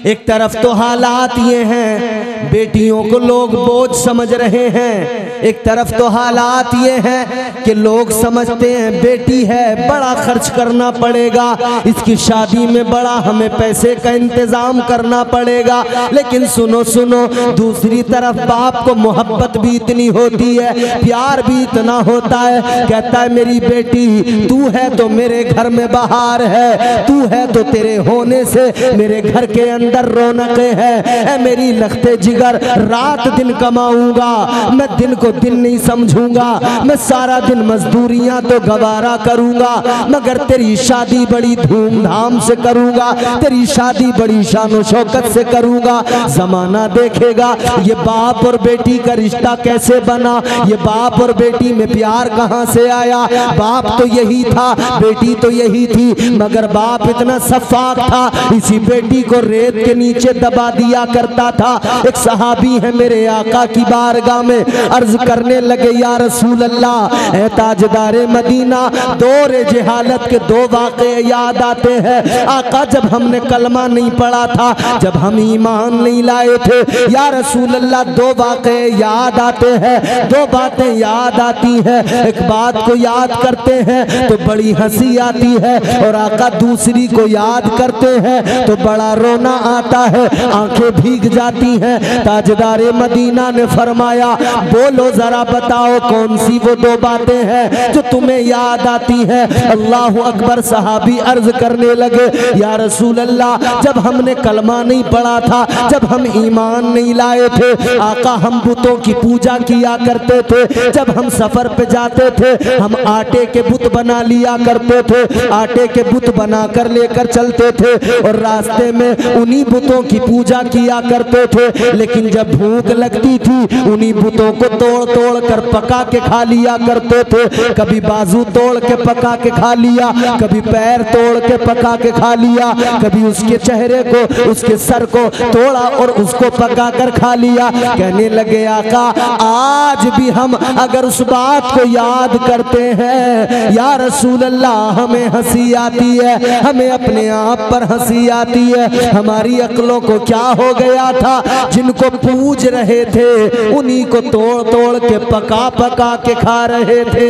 एक तरफ तो हालात ये हैं, बेटियों को लोग बोझ समझ रहे हैं, एक तरफ तो हालात ये हैं कि लोग समझते हैं बेटी है बड़ा खर्च करना पड़ेगा, इसकी शादी में बड़ा हमें पैसे का इंतजाम करना पड़ेगा। लेकिन सुनो सुनो, दूसरी तरफ बाप को मोहब्बत भी इतनी होती है, प्यार भी इतना होता है, कहता है मेरी बेटी तू है तो मेरे घर में बहार है, तू है तो तेरे होने से मेरे घर के अंदर रौनकें हैं। मेरी लखते जिगर रात दिन कमाऊंगा, मैं दिन को दिन नहीं समझूंगा, मैं सारा दिन मजदूरियां तो गवारा करूंगा, मगर तेरी शादी बड़ी धूमधाम से करूंगा, तेरी शादी बड़ी शानो शौकत से करूंगा। जमाना देखेगा ये बाप और बेटी का रिश्ता कैसे बना, ये बाप और बेटी में प्यार कहां से आया। बाप तो यही था, बेटी तो यही थी, मगर बाप इतना सफाक था, इसी बेटी को रेत के नीचे दबा दिया करता था। एक सहाबी है मेरे आका की बारगाह में अर्ज करने लगे, या रसूल अल्लाह, ए ताजदारे मदीना, दौरे जहालत के दो वाक़े याद आते हैं। आका जब हमने कलमा नहीं पढ़ा था, जब हम ईमान नहीं लाए थे। या रसूल अल्लाह, दो वाक़े याद आते हैं, दो बातें याद आती हैं। एक बात को याद करते हैं तो बड़ी हंसी आती है, और आका दूसरी को याद करते हैं तो बड़ा रोना आता है, आंखें भीग जाती हैं। ताजदारे मदीना ने फरमाया, बोलो जरा बताओ कौन सी वो दो बातें हैं जो तुम्हें याद आती है। अल्लाह अकबर। सहाबी अर्ज करने लगे, या रसूल अल्लाह, जब हमने कलमा नहीं पढ़ा था, जब हम ईमान नहीं लाए थे, आका हम बुतों की पूजा किया करते थे। जब हम सफर पे जाते थे हम आटे के बुत बना लिया करते थे, आटे के बुत बनाकर लेकर चलते थे और रास्ते में उन्हीं बुतों की पूजा किया करते थे। लेकिन जब भूख लगती थी उन्हीं बुतों को तोड़ तोड़ कर पका के खा लिया करते थे। कभी बाजू तोड़ के पका के खा लिया, कभी पैर तोड़ के पका के खा लिया, कभी उसके चेहरे को, उसके सर को तोड़ा और उसको पका कर खा लिया। कहने लगे, आका आज भी हम अगर उस बात को याद करते हैं, या रसूल अल्लाह, हमें हंसी आती है, हमें अपने आप पर हंसी आती है। हमारी अक्लों को क्या हो गया था, जिनको पूज रहे थे उन्हीं को तोड़ तोड़ के पका पका के खा रहे थे।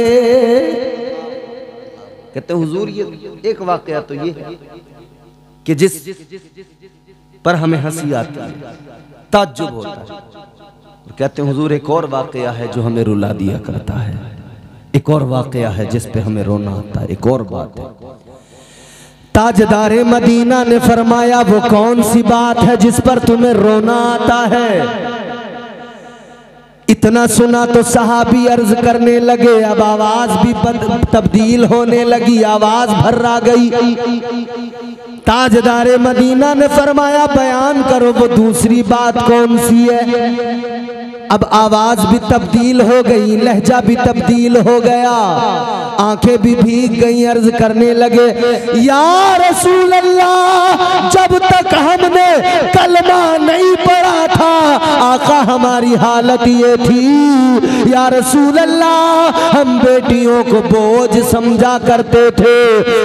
कहते हुजूर, ये एक वाकया तो ये है कि जिस पर हमें हंसी आती है, ताज्जुब होता है। कहते हैं हुजूर, एक और वाकया है जो हमें रुला दिया करता है, एक और वाकया है जिस पे हमें रोना आता है, एक और बात है। ताजदारे मदीना ने फरमाया, वो कौन सी बात है जिस पर तुम्हें रोना आता है। इतना सुना तो सहाबी अर्ज करने लगे, अब आवाज भी तब्दील होने लगी, आवाज भर्रा गई। ताजदारे मदीना ने फरमाया, बयान करो वो दूसरी बात कौन सी है। अब आवाज भी तब्दील हो गई, लहजा भी तब्दील हो गया, आंखें भी भीग गई। अर्ज करने लगे, या रसूल अल्लाह, जब तक हमने कलमा नहीं पढ़ा था आका हमारी हालत ये थी। या रसूल अल्लाह, हम बेटियों को बोझ समझा करते थे,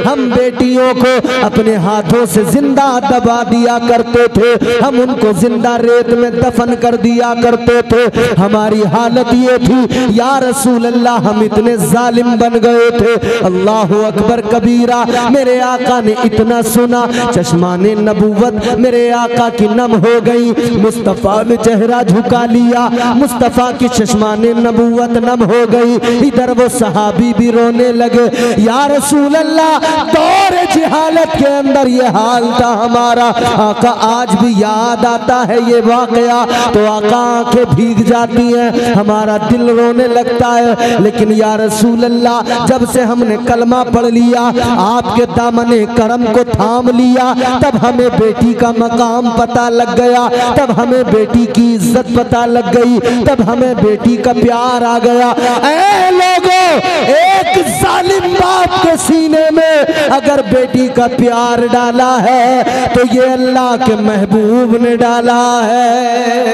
हम बेटियों को अपने हाथों से जिंदा दबा दिया करते थे, हम उनको जिंदा रेत में दफन कर दिया करते थे। हमारी हालत ये थी या रसूल अल्लाह, हम इतने जालिम बन गए थे। अल्लाह अकबर कबीरा। मेरे आका ने इतना सुना, चश्माने नबूवत मेरे आका की नम हो गई। मुस्तफ़ा ने चेहरा झुका लिया, मुस्तफ़ा की चश्माने नबूवत नम हो गई। इधर वो सहाबी भी रोने लगे, या रसूल अल्लाह, दौर जिहालत के अंदर ये हाल था हमारा। आका आज भी याद आता है ये वाकया तो आका आंखें भीग जाती हैं, हमारा दिल रोने लगता है। लेकिन या रसूल अल्लाह, जब से हमने कलमा पढ़ लिया, आपके दामने करम को थाम लिया, तब हमें बेटी का मकाम पता लग गया, तब हमें बेटी की इज्जत पता लग गई, तब हमें बेटी का प्यार आ गया। ऐ लोगों, एक जालिम बाप के सीने में अगर बेटी का प्यार डाला है तो ये अल्लाह के महबूब ने डाला है।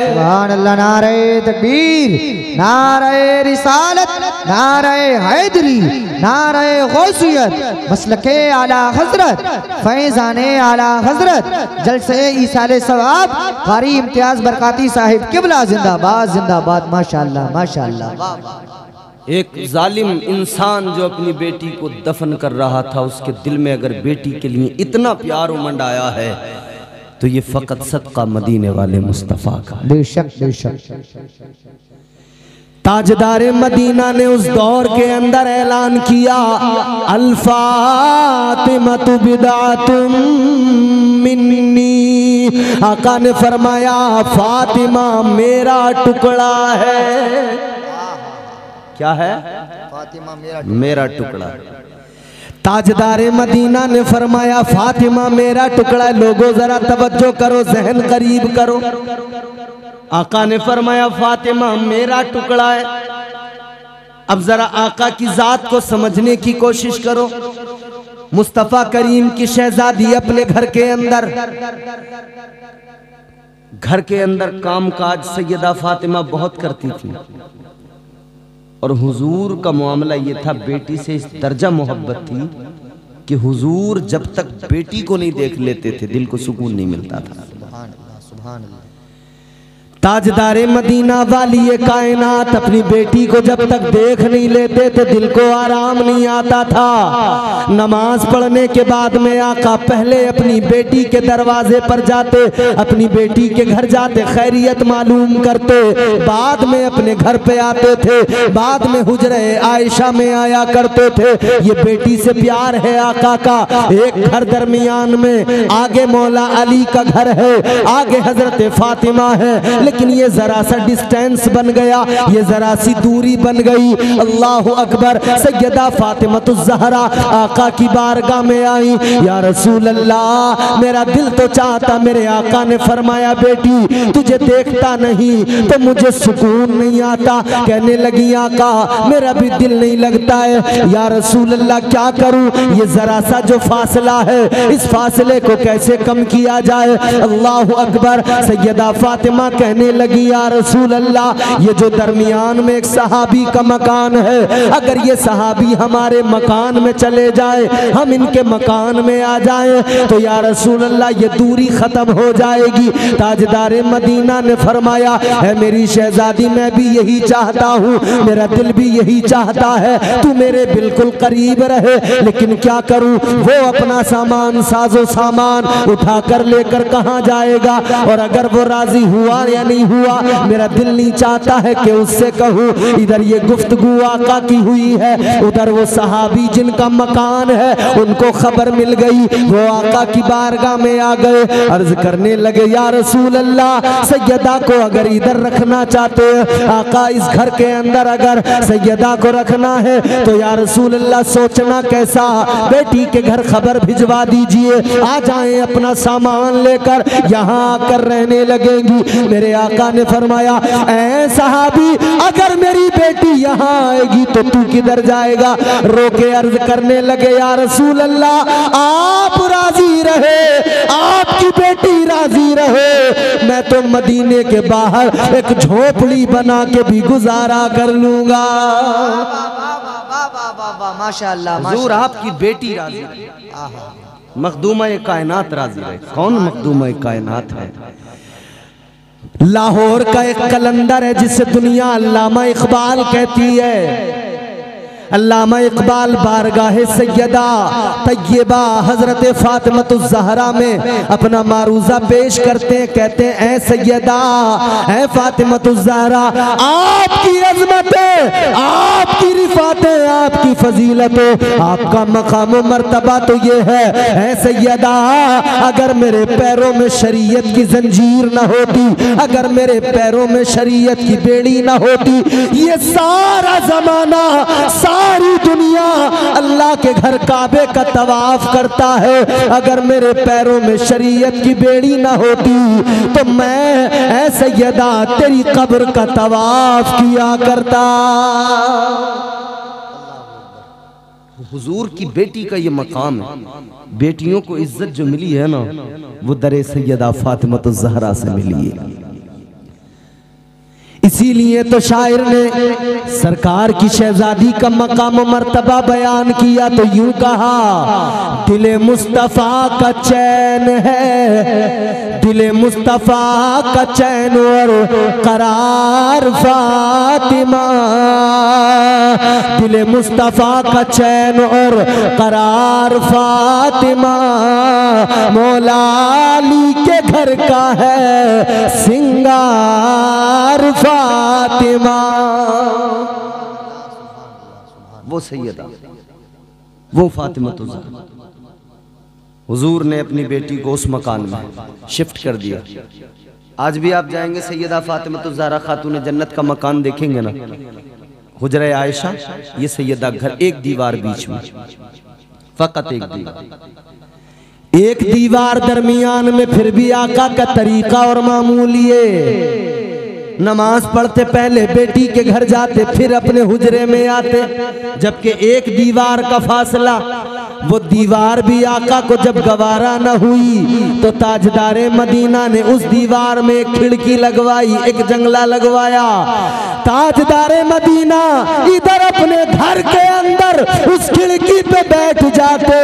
सुभान अल्लाह। नारे तकबीर, नारे रिसालत, नारे हैदरी, नारे गौसियत, मसलके आला हजरत, फैजाने आला हजरत, जलसे ईसाले सवाब, कारी इम्तियाज बरकाती साहिब किबला जिंदाबाद जिंदाबाद। माशाअल्लाह माशाअल्लाह। एक जालिम इंसान जो अपनी बेटी को दफन कर रहा था, उसके दिल में अगर बेटी के लिए इतना प्यार उमंड आया है तो ये फकत सदका मदीने वाले मुस्तफ़ा का। बेशक बेशक। ताजदारे मदीना ने उस दौर के अंदर ऐलान किया, अल फातिमतु बिदातुम मिन्नी। आका ने फरमाया, फातिमा मेरा टुकड़ा है। क्या है? फातिमा मेरा टुकड़ा। ताजदारे मदीना ने फरमाया, फातिमा मेरा टुकड़ा। लोगों जरा तवज्जो करो, जहन करीब करो। आका ने फरमाया, फातिमा मेरा टुकड़ा है। अब जरा आका की जात को समझने की कोशिश करो। मुस्तफा करीम की शहजादी अपने घर के अंदर कामकाज सैयदा फातिमा बहुत करती थी, और हुजूर का मामला ये था, बेटी से इस दर्जा मोहब्बत थी कि हुजूर जब तक बेटी को नहीं देख लेते थे दिल को सुकून नहीं मिलता था। सुभान अल्लाह सुभान अल्लाह। ताजदारे मदीना वाली ये कायनात अपनी बेटी को जब तक देख नहीं लेते थे दिल को आराम नहीं आता था। नमाज पढ़ने के बाद में आका पहले अपनी बेटी के दरवाजे पर जाते, अपनी बेटी के घर जाते, खैरियत मालूम करते, बाद में अपने घर पे आते थे, बाद में हुजरे आयशा में आया करते थे। ये बेटी से प्यार है आका का। एक घर दरमियान में, आगे मौला अली का घर है, आगे हजरत फातिमा है, लेकिन ये जरा सा डिस्टेंस बन गया, ये जरा सी दूरी बन गई। अल्लाह अकबर। सैयदा फातिमा ज़हरा आका की बारगाह में आई, या रसूल अल्लाह मेरा दिल तो चाहता, मेरे आका ने फरमाया बेटी तुझे देखता नहीं तो मुझे सुकून नहीं आता। कहने लगी आका मेरा भी दिल नहीं लगता है, या रसूल अल्लाह क्या करूं, ये जरा सा जो फासला है इस फासले को कैसे कम किया जाए। अल्लाह अकबर। सैयदा फातिमा कहने लगी या रसूल अल्लाह ये जो दरमियान में एक सहाबी का मकान है, अगर ये सहाबी हमारे मकान में चले जाए, हम इनके मकान में आ जाए तो या रसूल अल्लाह ये दूरी खत्म हो जाएगी। ताजदारे मदीना ने फरमाया है मेरी शहजादी मैं भी यही चाहता हूँ, मेरा दिल भी यही चाहता है तू मेरे बिल्कुल करीब रहे, लेकिन क्या करूँ। वो अपना सामान साजो सामान उठा कर लेकर कहाँ जाएगा, और अगर वो राजी हुआ या नहीं हुआ मेरा दिल नहीं चाहता है कि उससे कहूँ। इधर ये गुफ्तगू आका की हुई है, उधर वो सहाबी जिनका मकान है उनको खबर मिल गई, वो आका की बारगाह में आ गए, अर्ज करने लगे या रसूल अल्लाह सैयदा को अगर इधर रखना चाहते हैं, आका इस घर के अंदर अगर सैयदा को रखना है तो या रसूल अल्लाह सोचना कैसा, बेटी के घर खबर भिजवा दीजिए, आ जाएं अपना सामान लेकर यहाँ आकर रहने लगेंगी। मेरे आका ने फरमाया ऐ सहाबी अगर मेरी बेटी यहाँ आएगी तो तू किधर जाएगा। रोके अर्ज करने लगे या रसूल अल्लाह आप राजी रहे, आपकी बेटी राजी रहे, मैं तो मदीने के बाहर एक झोपड़ी बना के भी गुजारा कर लूंगा। माशाअल्लाह हुजूर आपकी बेटी राजी रहे, मखदूमा कायनात राजी रहे। कौन मखदूमा कायनात है? लाहौर का एक कलंदर है जिसे दुनिया अल्लामा इकबाल कहती है। अल्लामा इकबाल बारगाह सैयदा तैयबा हजरत फातिमा ज़हरा में अपना मारूजा पेश करते हैं, कहते हैं ऐ सैयदा ऐ फातिमा ज़हरा आपकी अज़मतें, आपकी रिफातें, आपकी फजीलतें, आपका मकाम मर्तबा तो ये है ऐ सैयदा अगर मेरे पैरों में शरीयत की जंजीर ना होती, अगर मेरे पैरों में शरीयत की बेड़ी ना होती, ये सारा जमाना सारी दुनिया अल्लाह के घर काबे का तवाफ करता है, अगर मेरे पैरों में शरीयत की बेड़ी ना होती तो मैं ऐ सैयदा तेरी कब्र का तवाफ किया करता। हुजूर की बेटी का ये मकाम है, बेटियों को इज्जत जो मिली है ना वो दरे सैयदा फातिमा ज़हरा से मिली है। इसीलिए तो शायर ने सरकार की शहजादी का मकाम मर्तबा बयान किया तो यूं कहा दिले मुस्तफा का चैन है, दिले मुस्तफा का चैन और करार फातिमा, दिले मुस्तफा का चैन और करार फातिमा, मौला अली के घर का है सिंगार फातिमा। वो सैयदा वो फातिमा ज़हरा, हुजूर ने अपनी बेटी को उस मकान में शिफ्ट कर दिया। आज भी आप जाएंगे सैयदा फातिमा ज़हरा खातून जन्नत का मकान देखेंगे ना, हुजरे आयशा, ये सैयदा घर, एक दीवार बीच में, फकत एक दीवार, एक दीवार दरमियान में, फिर भी आका का तरीका और मामूल ये नमाज पढ़ते पहले बेटी के घर जाते, फिर अपने हुजरे में आते, जबकि एक दीवार का फासला, वो दीवार भी आका को जब गवारा न हुई तो ताजदारे मदीना ने उस दीवार में एक खिड़की लगवाई, एक जंगला लगवाया ताजदारे मदीना इधर अपने घर के अंदर उस खिड़की पे बैठ जाते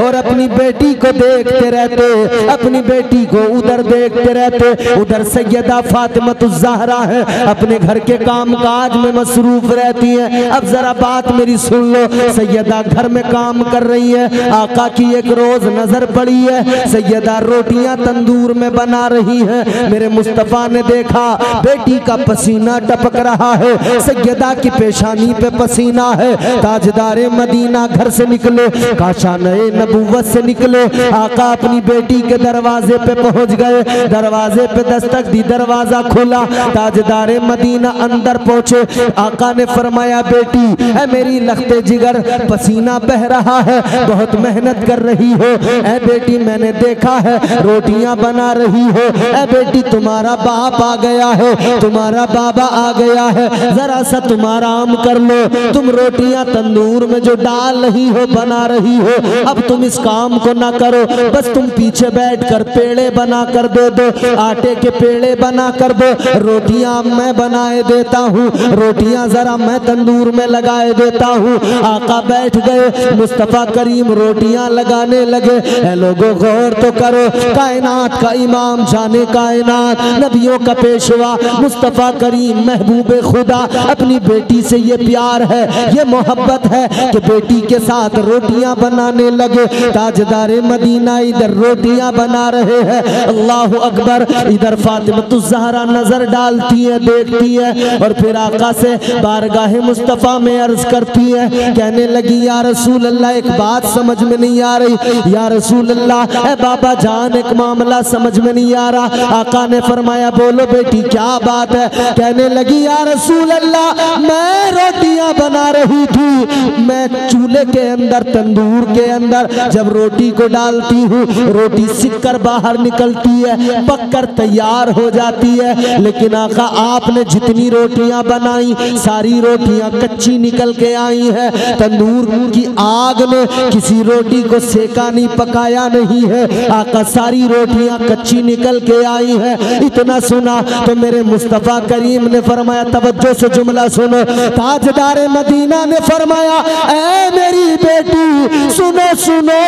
और अपनी बेटी को देखते रहते, अपनी बेटी को उधर देखते रहते। उधर सैयदा फातिमतुज़ ज़हरा है, अपने घर के काम काज में मसरूफ रहती है। अब जरा बात मेरी सुन लो, सैयदा घर में काम कर रही है। आका की एक रोज नजर पड़ी है, सैयदा रोटियां तंदूर में बना रही है। मेरे मुस्तफा ने देखा बेटी का पसीना टपक रहा है, सैयदा की पेशानी पे पसीना है। ताजदारे मदीना घर से निकले, काशाने नबुव्वत से निकले। आका अपनी बेटी के दरवाजे पे पहुंच गए, दरवाजे पे दस्तक दी, दरवाजा खुला। ताजदारे मदीना अंदर पहुंचे। आका ने फरमाया बेटी है मेरी लखते जिगर, पसीना बह रहा है, बहुत मेहनत कर रही हो। ऐ बेटी मैंने देखा है रोटियां बना रही हो। ऐ बेटी तुम्हारा बाप आ गया है, तुम्हारा बाबा आ गया है, जरा सा तुम आराम कर लो। तुम रोटियां तंदूर में जो डाल रही हो, बना रही हो, अब तुम इस काम को ना करो, बस तुम पीछे बैठ कर पेड़े बना कर दे दो, आटे के पेड़े बना कर दो। रोटियां मैं बनाए देता हूँ, रोटियां जरा मैं तंदूर में लगाए देता हूँ। आका बैठ गए, मुस्तफा करीम रोटियां लगाने लगे। ऐ लोगों गौर तो करो, कायनात का इमाम जाने कायनात, नबियों का पेशवा मुस्तफा करीम महबूबे खुदा, अपनी बेटी से ये प्यार है, ये मोहब्बत है कि बेटी के साथ रोटियां बनाने लगे। ताजदारे मदीना इधर रोटियां बना रहे हैं, अल्लाह अकबर। इधर फातिमतुज़ ज़हरा नजर डालती है, देखती है और फिर आका से बारगाहे मुस्तफा में अर्ज करती है, कहने लगी या रसूल अल्लाह एक बात समझ में नहीं आ रही, या रसूल अल्लाह ए बाबा जान एक मामला समझ में नहीं आ रहा। आका ने फरमाया बोलो बेटी क्या बात है। कहने लगी या रसूल अल्लाह मैं रोटियां बना रही थी, मैं चूल्हे के अंदर तंदूर के अंदर जब रोटी को डालती हूँ, रोटी सिक कर बाहर निकलती है, पक कर तैयार हो जाती है, लेकिन आका आपने जितनी रोटियां बनाई सारी रोटियां कच्ची निकल के आई है। तंदूर की आग ने किसी रोटी को सेका नहीं, पकाया नहीं है, आका सारी रोटियां कच्ची निकल के आई है। इतना सुना तो मेरे मुस्तफा करीम ने फरमाया, तवज्जो से जुमला सुनो, ताजदारे मदीना ने फरमाया ऐ मेरी बेटी सुनो सुनो,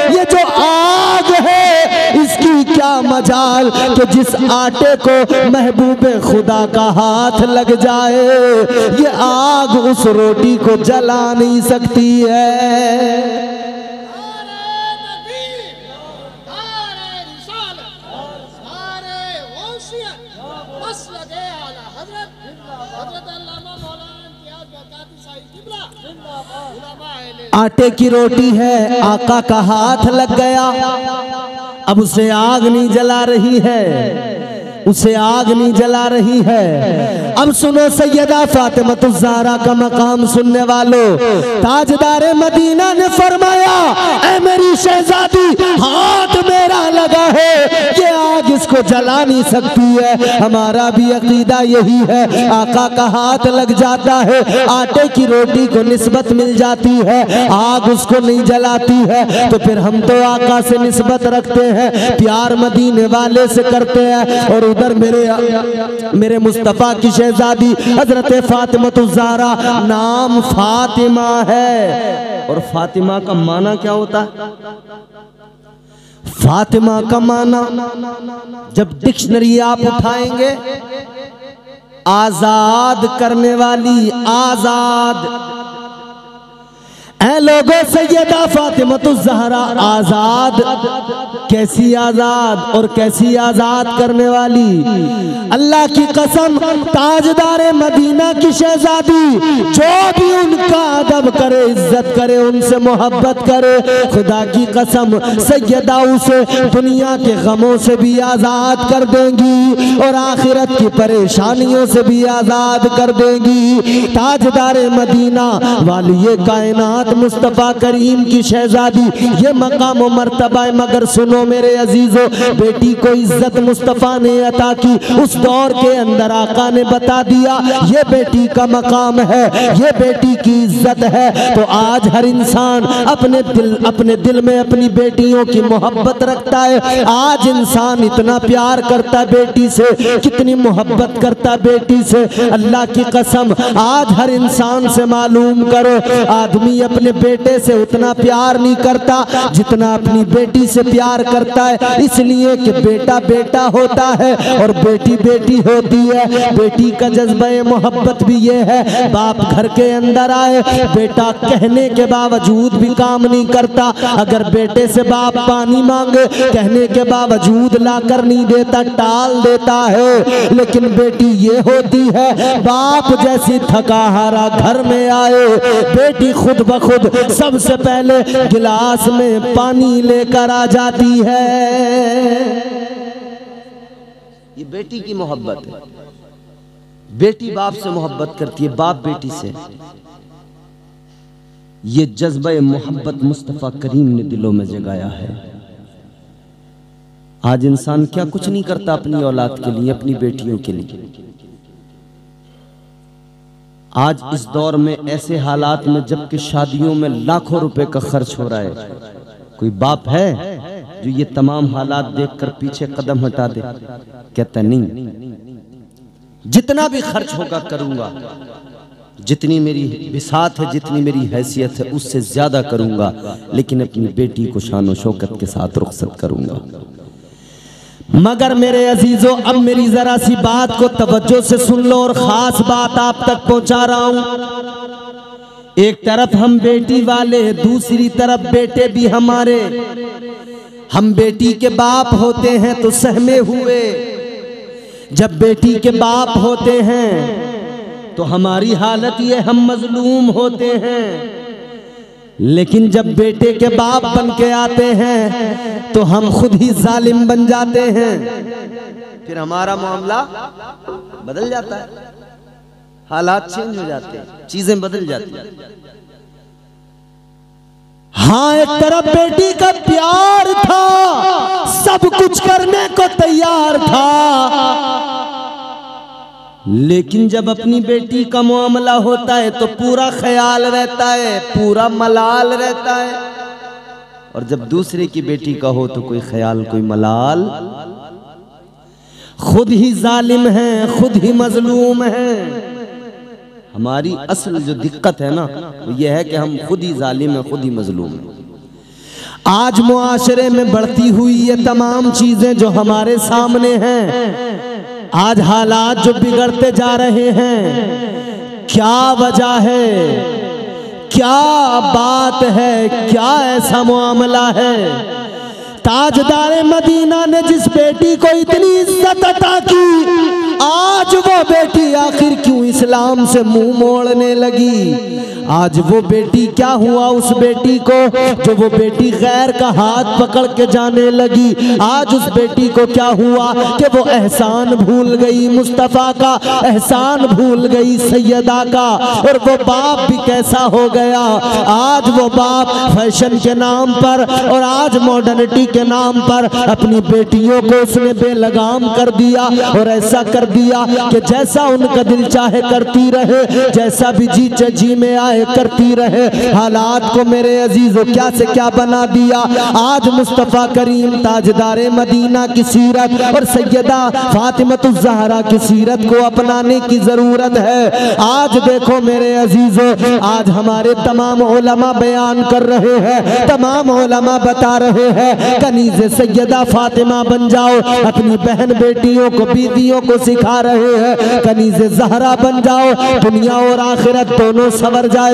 ये जो आग है इसकी क्या मजाल कि जिस आटे को महबूबे खुदा का हाथ लग जाए, ये आग उस रोटी को जला नहीं सकती है। आटे की रोटी है, आका का हाथ लग गया, अब उसे आग नहीं जला रही है, उसे आग नहीं जला रही है। अब सुनो सैयदा फातिमतुज़ ज़हरा का मकाम सुनने वालों, ताजदारे मदीना ने फरमाया ऐ मेरी शहजादी हाथ मेरा लगा है, ये आग इसको जला नहीं सकती है। हमारा भी अकीदा यही है, आका का हाथ लग जाता है, आटे की रोटी को निस्बत मिल जाती है, आग उसको नहीं जलाती है। तो फिर हम तो आका से निस्बत रखते हैं, प्यार मदीने वाले से करते हैं। और उधर मेरे मुस्तफा की शहजादी हजरत फातिमतुज़ ज़हरा, नाम फातिमा है। और फातिमा का माना क्या होता है? फातिमा का माना जब डिक्शनरी आप उठाएंगे, आजाद करने वाली, आजाद। ऐ लोगों सैयदा फातिमतुज़ ज़हरा आजाद, कैसी आजाद और कैसी आजाद करने वाली। अल्लाह की कसम ताजदारे मदीना की शहजादी जो भी उनका अदब करे, इज्जत करे, उनसे मोहब्बत करे, खुदा की कसम सैयदा उसे दुनिया के गमों से भी आजाद कर देंगी और आखिरत की परेशानियों से भी आजाद कर देंगी। ताजदारे मदीना वाली ये कायनात दामाद मुस्तफ़ा करीम की शहजादी, ये मकाम व मर्तबा है। मगर सुनो मेरे अजीजों, बेटी को इज्जत मुस्तफ़ा ने अता की। उस दौर के अंदर आका ने बता दिया ये बेटी का मकाम है, ये बेटी की इज्जत है। तो आज हर इंसान अपने दिल में अपनी बेटियों की मोहब्बत रखता है। आज इंसान इतना प्यार करता है बेटी से, कितनी मोहब्बत करता है बेटी से। अल्लाह की कसम, आज हर इंसान से मालूम करो, आदमी अपने बेटे से उतना प्यार नहीं करता जितना अपनी बेटी से प्यार करता है। इसलिए कि बेटा बेटा होता है और बेटी बेटी होती है। बेटी का जज्बा मोहब्बत भी ये है, बाप घर के अंदर आए, बेटा कहने के बावजूद भी काम नहीं करता। अगर बेटे से बाप पानी मांगे, कहने के बावजूद लाकर नहीं देता, टाल देता है। लेकिन बेटी ये होती है, बाप जैसी थका हारा घर में आए, बेटी खुद ब खुद सबसे पहले गिलास में पानी लेकर आ जाती है। ये बेटी की मोहब्बत है। बेटी बाप से मोहब्बत करती है, बाप बेटी से। ये जज्बा मोहब्बत मुस्तफ़ा करीम ने दिलों में जगाया है। आज इंसान क्या कुछ नहीं करता अपनी औलाद के लिए, अपनी बेटियों के लिए। आज इस दौर में ऐसे हालात में, जबकि शादियों में लाखों रुपए का खर्च हो रहा है, कोई बाप है जो ये तमाम हालात देखकर पीछे कदम हटा दे? कहता नहीं, जितना भी खर्च होगा करूंगा, जितनी मेरी बिसात है, जितनी मेरी हैसियत है, उससे ज्यादा करूंगा, लेकिन अपनी बेटी को शान व शौकत के साथ रुखसत करूंगा। मगर मेरे अजीजों, अब मेरी जरा सी बात को तवज्जो से सुन लो और खास बात आप तक पहुंचा रहा हूं। एक तरफ हम बेटी वाले, दूसरी तरफ बेटे भी हमारे। हम बेटी के बाप होते हैं तो सहमे हुए, जब बेटी के बाप होते हैं तो हमारी हालत ये, हम मजलूम होते हैं। लेकिन जब बेटे के बाप बन के आते हैं तो हम खुद ही जालिम बन जाते हैं। फिर हमारा मामला बदल जाता है, हालात चेंज हो जाते हैं, चीजें बदल जाती हैं। हाँ, एक तरफ बेटी का प्यार था, सब कुछ करने को तैयार था, लेकिन जब अपनी बेटी का मामला होता है तो पूरा ख्याल रहता है, पूरा मलाल रहता है। और जब दूसरे की बेटी का हो तो कोई ख्याल, कोई मलाल। खुद ही जालिम है, खुद ही मजलूम है। हमारी असल जो दिक्कत है ना, वो ये है कि हम खुद ही जालिम है, खुद ही मजलूम है। आज मुआशरे में बढ़ती हुई ये तमाम चीजें जो हमारे सामने हैं, आज हालात जो बिगड़ते जा रहे हैं, क्या वजह है, क्या बात है, क्या ऐसा मामला है? ताजदार मदीना ने जिस बेटी को इतनी इज्जत अता की, आज वो बेटी आखिर क्यों इस्लाम से मुंह मोड़ने लगी? आज वो बेटी क्या हुआ उस बेटी को, जो वो बेटी गैर का हाथ पकड़ के जाने लगी? आज उस बेटी को क्या हुआ कि वो एहसान भूल गई, मुस्तफ़ा का एहसान भूल गई, सैयदा का। और वो बाप भी कैसा हो गया, आज वो बाप फैशन के नाम पर और आज मॉडर्निटी के नाम पर अपनी बेटियों को उसने बेलगाम कर दिया और ऐसा कर दिया कि जैसा उनका दिल चाहे करती रहे, जैसा भी जी में आए करती रहे। हालात को मेरे अजीजों क्या से क्या बना दिया। आज मुस्तफ़ा करीम ताजदारे मदीना की सीरत और सैयदा फातिमतुज़ ज़हरा की सीरत को अपनाने की जरूरत है। आज देखो मेरे अजीजों, आज हमारे तमाम उलमा बयान कर रहे हैं, तमाम उलमा बता रहे हैं, कनीज़े सैयदा फातिमा बन जाओ, अपनी बहन बेटियों को, बीवियों को सिखा रहे हैं, कनीज़े ज़हरा बन जाओ, दुनिया और आखिरत दोनों सवर जाएगी।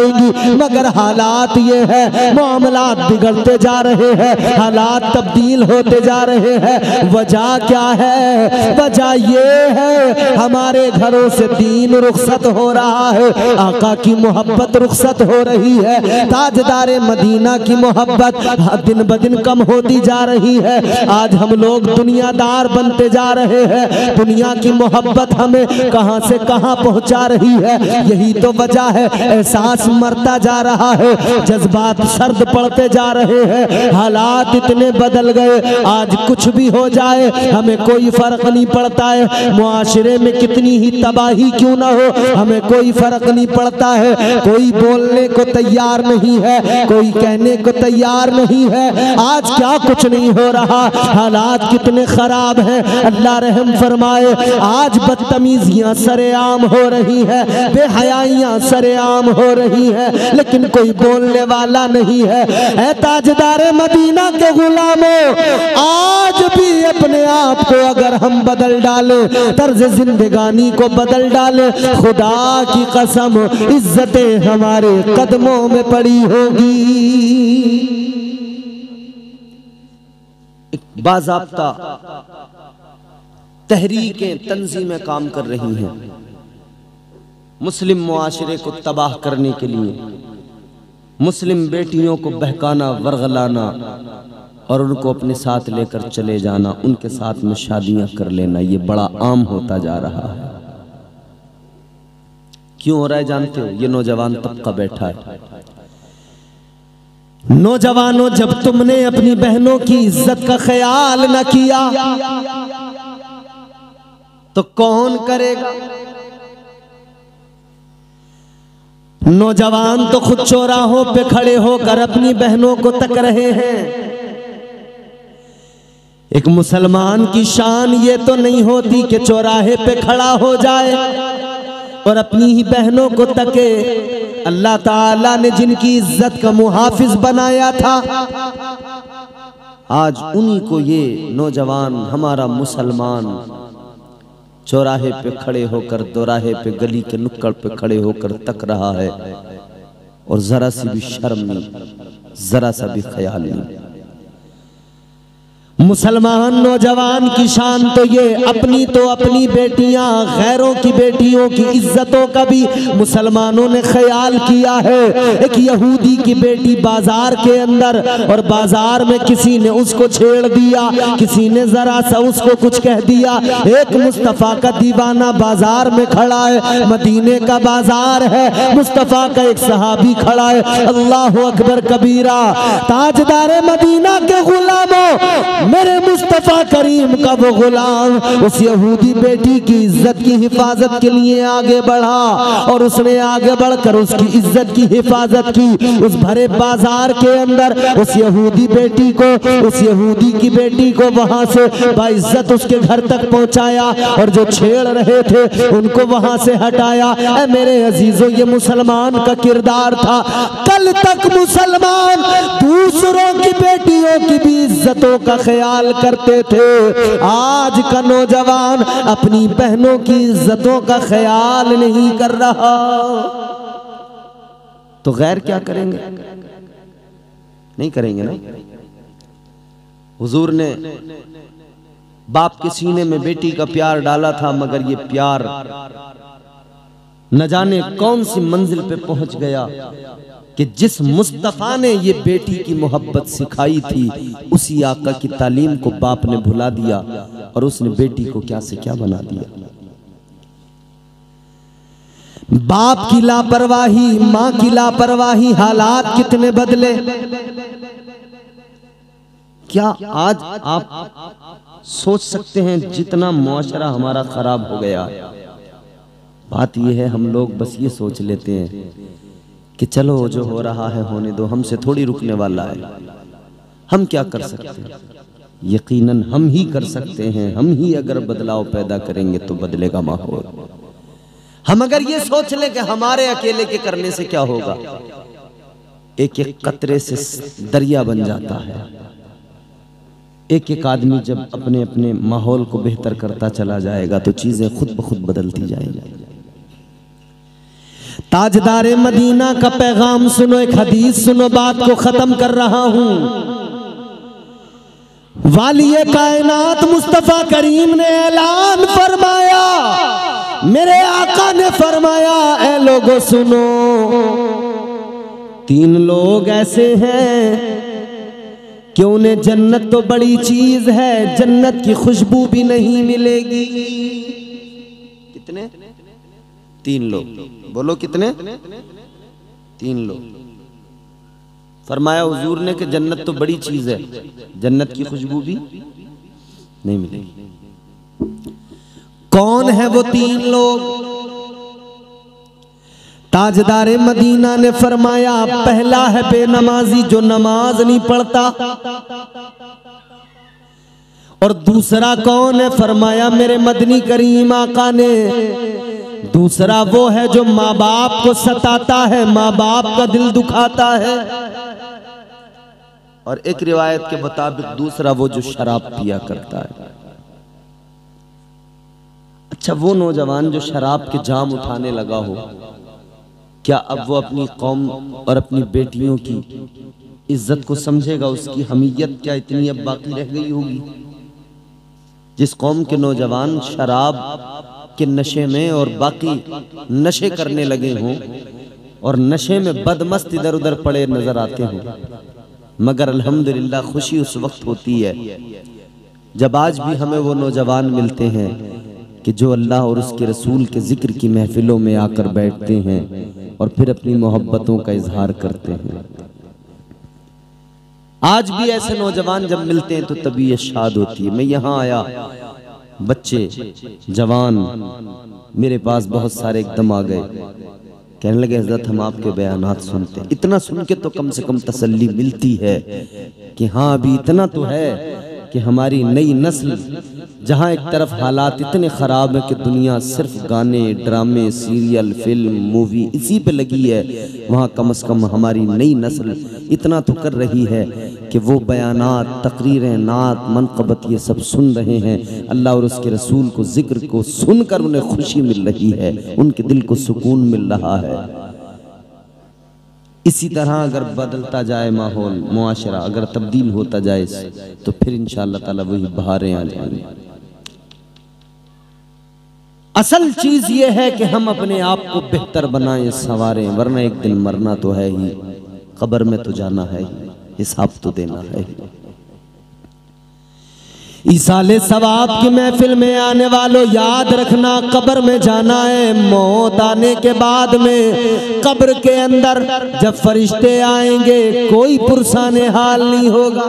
मगर हालात ये है, मामलात बिगड़ते जा रहे हैं, हालात तब्दील होते जा रहे हैं। वजह क्या है? वजह ये है हमारे घरों से दीन रुखसत हो रहा है, आका की मोहब्बत रुखसत हो रही है, ताजदारे मदीना की मोहब्बत दिन ब दिन कम होती जा रही है। आज हम लोग दुनियादार बनते जा रहे हैं, दुनिया की मोहब्बत हमें कहां से कहां पहुंचा रही है। यही तो वजह है, एहसास शख्स मरता जा रहा है, जज्बात सर्द पड़ते जा रहे हैं, हालात इतने बदल गए, आज कुछ भी हो जाए हमें कोई फर्क नहीं पड़ता है। मुआशरे में कितनी ही तबाही क्यों ना हो, हमें कोई फर्क नहीं पड़ता है। कोई बोलने को तैयार नहीं है, कोई कहने को तैयार नहीं है। आज क्या कुछ नहीं हो रहा, हालात कितने खराब हैं। अल्लाह रहम फरमाए। आज बदतमीजियां सरेआम हो रही है, बेहयाइयां सरेआम हो रही है, लेकिन कोई बोलने वाला नहीं है। ऐ ताजदार मदीना के गुलामों, आज भी अपने आप को अगर हम बदल डाले, तर्ज जिंदगानी को बदल डाले, खुदा की कसम इज्जतें हमारे कदमों में पड़ी होगी। एक बाज़ाब्ता तहरीकें तंजीमें काम कर रही हैं मुस्लिम मुआशरे को तबाह करने के लिए, मुस्लिम बेटियों को बहकाना, वर्गलाना और उनको अपने साथ लेकर चले जाना, उनके साथ में शादियां कर लेना, ये बड़ा आम होता जा रहा है। क्यों हो रहा है जानते हो? ये नौजवान तबका बैठा है। नौजवानों, जब तुमने अपनी बहनों की इज्जत का ख्याल न किया तो कौन करेगा? नौजवान तो खुद चौराहों पे खड़े होकर अपनी बहनों को तक रहे हैं। एक मुसलमान की शान ये तो नहीं होती कि चौराहे पे खड़ा हो जाए और अपनी ही बहनों को तके। अल्लाह ताला ने जिनकी इज्जत का मुहाफिज बनाया था, आज उन्हीं को ये नौजवान, हमारा मुसलमान, चौराहे पे खड़े होकर, दोराहे पे, गली के नुक्कड़ पे खड़े होकर तक रहा है और जरा सी भी शर्म नहीं, जरा सा भी ख्याल नहीं। मुसलमान नौजवान की शान तो ये, अपनी तो अपनी बेटियां, गैरों की बेटियों की इज्जतों का भी मुसलमानों ने ख्याल किया है। एक यहूदी की बेटी बाजार के अंदर, और बाजार में किसी ने उसको छेड़ दिया, किसी ने जरा सा उसको कुछ कह दिया। एक मुस्तफ़ा का दीवाना बाजार में खड़ा है, मदीने का बाजार है, मुस्तफ़ा का एक सहाबी खड़ा है। अल्लाह अकबर कबीरा। ताजदार मदीना के गुलामों, मेरे मुस्तफा करीम का वो गुलाम उस यहूदी बेटी की इज्जत की हिफाजत के लिए आगे बढ़ा और उसने आगे बढ़कर उसकी इज्जत की हिफाजत की। उस भरे बाजार के अंदर उस यहूदी बेटी को, उस यहूदी की बेटी को वहां से बाइज्जत उसके घर तक पहुंचाया और जो छेड़ रहे थे उनको वहां से हटाया। ऐ मेरे अजीजों, ये मुसलमान का किरदार था। कल तक मुसलमान दूसरों की बेटियों की भी इज्जतों का ख्याल करते थे, आज का नौजवान अपनी बहनों की इज्जतों का ख्याल नहीं कर रहा। तो गैर क्या करेंगे? नहीं करेंगे ना। हुजूर ने बाप के सीने में बेटी का प्यार डाला था, मगर ये प्यार न जाने कौन सी मंजिल पे पहुंच गया कि जिस मुस्तफ़ा ने ये बेटी की मोहब्बत सिखाई थी, उसी आका की तालीम को बाप ने भुला दिया और उसने बेटी को क्या से क्या बना दिया। बाप की लापरवाही, माँ की लापरवाही, हालात कितने बदले। क्या आज आप सोच सकते हैं जितना मुआशरा हमारा खराब हो गया। बात यह है, हम लोग बस ये सोच लेते हैं कि चलो जो हो रहा है होने दो, हमसे थोड़ी रुकने वाला है। हम क्या कर सकते हैं? यकीनन हम ही कर सकते हैं। हम ही अगर बदलाव पैदा करेंगे तो बदलेगा माहौल। हम अगर ये सोच लें कि हमारे अकेले के करने से क्या होगा, एक एक कतरे से दरिया बन जाता है। एक एक आदमी जब अपने अपने माहौल को बेहतर करता चला जाएगा तो चीजें खुद ब खुद बदलती जाएंगी। ताजदारे मदीना का पैगाम सुनो, एक हदीस सुनो, बात को खत्म कर रहा हूं। वालिए कायनात मुस्तफा करीम ने ऐलान फरमाया, मेरे आका ने फरमाया, ऐ लोगों सुनो, 3 लोग ऐसे हैं कि उन्हें जन्नत तो बड़ी चीज है, जन्नत की खुशबू भी नहीं मिलेगी। कितने? 3 लोग। बोलो कितने? 3 लोग। फरमाया हुजूर ने कि जन्नत तो बड़ी चीज है, जन्नत की खुशबू भी नहीं मिलेगी। कौन है वो 3 लोग? ताजदारे मदीना ने फरमाया पहला है बेनमाजी जो नमाज नहीं पढ़ता, और दूसरा कौन है? फरमाया मेरे मदनी करीम आका ने, दूसरा वो है जो माँ बाप को सताता है, माँ बाप का दिल दुखाता है, और एक रिवायत के मुताबिक दूसरा वो जो शराब पिया करता है। अच्छा, वो नौजवान जो शराब के जाम उठाने लगा हो, क्या अब वो अपनी कौम और अपनी बेटियों की इज्जत को समझेगा? उसकी हमीयत क्या इतनी अब बाकी रह गई होगी? जिस कौम के नौजवान शराब के नशे में और बाकी नशे करने लगे हों और नशे में बदमस्त इधर उधर पड़े नजर आते हों, मगर अल्हम्दुलिल्लाह खुशी उस वक्त होती है जब आज भी हमें वो नौजवान मिलते हैं कि जो अल्लाह और उसके रसूल के जिक्र की महफिलों में आकर बैठते हैं और फिर अपनी मोहब्बतों का इजहार करते हैं। आज भी ऐसे नौजवान जब मिलते हैं तो तबीयत शाद होती है। मैं यहाँ आया, बच्चे जवान मेरे पास बहुत सारे एकदम आ गए, कहने लगे हज़रत हम आपके बयानात सुनते हैं। इतना सुन के तो कम से कम तसल्ली मिलती है कि हाँ अभी इतना तो है कि हमारी नई नस्ल, जहाँ एक तरफ हालात इतने ख़राब हैं कि दुनिया सिर्फ गाने, ड्रामे, सीरियल, फिल्म, मूवी इसी पे लगी है, वहाँ कम से कम हमारी नई नस्ल इतना तो कर रही है कि वो बयानात, तकरीरें, नात, मनक़बत ये सब सुन रहे हैं। अल्लाह और उसके रसूल को, ज़िक्र को सुनकर उन्हें खुशी मिल रही है, उनके दिल को सुकून मिल रहा है। इसी तरह अगर बदलता जाए माहौल, मुआशरा अगर तब्दील होता जाए तो फिर इंशाअल्लाह ताला वही बहारें आ जाएंगी। असल चीज ये है कि हम अपने आप को बेहतर बनाएं, संवारें, वरना एक दिन मरना तो है ही, कब्र में तो जाना है ही, हिसाब तो देना है ही। इसाले सवाब की महफिल में आने वालों याद रखना, कब्र में जाना है। मौत आने के बाद में कब्र के अंदर जब फरिश्ते आएंगे कोई पुरसाने हाल नहीं होगा।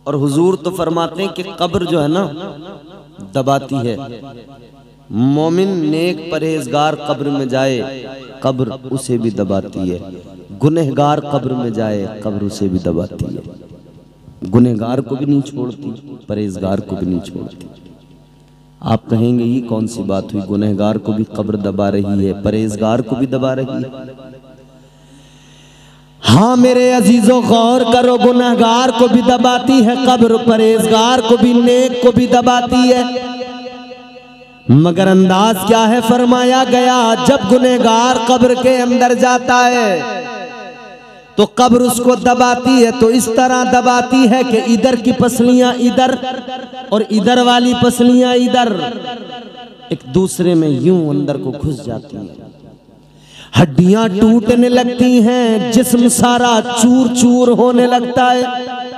और हुजूर तो फरमाते हैं कि कब्र जो है ना दबाती है। मोमिन नेक परहेजगार कब्र में जाए, कब्र उसे भी दबाती है। गुनहगार कब्र में जाए, कब्र उसे भी दबाती है। गुनहगार को भी नहीं छोड़ती, परहेजगार को भी नहीं छोड़ती। आप कहेंगे ये कौन सी बात हुई, गुनहगार को भी कब्र दबा रही है, परहेजगार को भी दबा रही है। हाँ मेरे अजीजों गौर करो, गुनहगार को भी दबाती है कब्र, परहेजगार को भी, नेक को भी दबाती है। मगर अंदाज क्या है? फरमाया गया जब गुनहगार कब्र के अंदर जाता है तो कब्र उसको दबाती है, तो इस तरह दबाती है कि इधर की पसलियां इधर और इधर वाली पसलियां इधर एक दूसरे में यूं अंदर को घुस जाती हैं। हड्डियां टूटने लगती हैं, जिस्म सारा चूर चूर होने लगता है।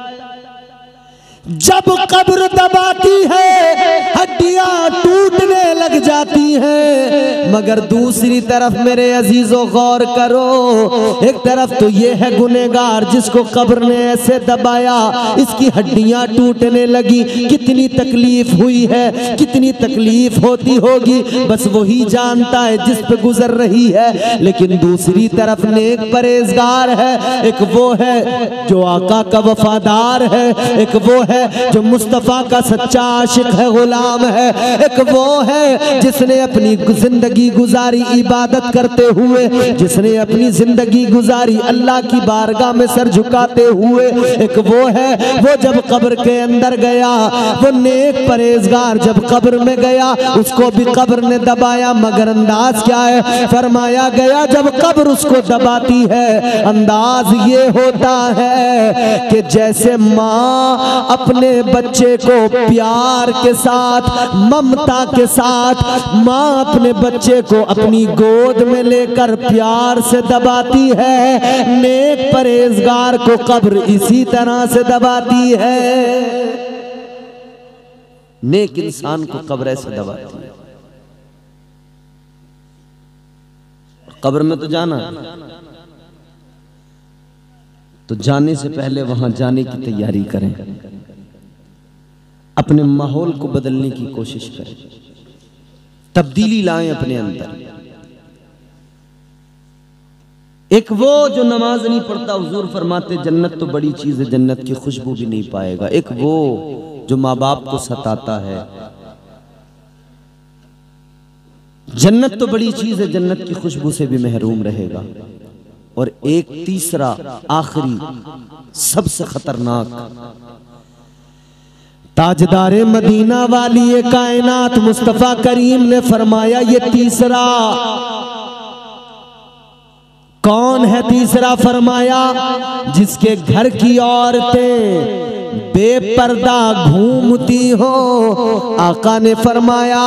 जब कब्र दबाती है हड्डियां टूटने लग जाती हैं। मगर दूसरी तरफ मेरे अजीजों गौर करो, एक तरफ तो ये है गुनहगार जिसको कब्र ने ऐसे दबाया, इसकी हड्डियां टूटने लगी, कितनी तकलीफ हुई है, कितनी तकलीफ होती होगी बस वही जानता है जिस पे गुजर रही है। लेकिन दूसरी तरफ नेक परहेजगार है, एक वो है जो आका का वफादार है, एक वो है जो मुस्तफा का सच्चा आशिक है, गुलाम है, एक वो है जिसने अपनी जिंदगी गुजारी इबादत करते हुए, जिसने अपनी जिंदगी गुजारी अल्लाह की बारगाह में सर झुकाते हुए, एक वो है वो जब कब्र के अंदर गया, वो नेक परहेजगार जब कब्र में गया उसको भी कब्र ने दबाया। मगर अंदाज क्या है? फरमाया गया जब कब्र उसको दबाती है अंदाज ये होता है कि जैसे माँ अपने बच्चे को प्यार के साथ, ममता के साथ, माँ अपने बच्चे को अपनी गोद में लेकर प्यार से दबाती है, नेक परहेजगार को कब्र इसी तरह से दबाती है। नेक इंसान को कब्र ऐसे दबाती है। कब्र में तो जाना, तो जाने से पहले वहां जाने की तैयारी करें, अपने माहौल को बदलने की कोशिश करें, तब्दीली लाएं अपने अंदर। एक वो जो नमाज नहीं पढ़ता, हुजूर फरमाते जन्नत तो बड़ी चीज है, जन्नत की खुशबू भी नहीं पाएगा। एक वो जो माँ बाप को सताता है, जन्नत तो बड़ी चीज है, जन्नत की खुशबू से भी महरूम रहेगा। और एक तीसरा आखिरी सबसे खतरनाक, ताजदारे मदीना वाली ये कायनात मुस्तफा करीम ने फरमाया ये तीसरा कौन है? तीसरा फरमाया जिसके घर की औरतें बेपर्दा घूमती हो। आका ने फरमाया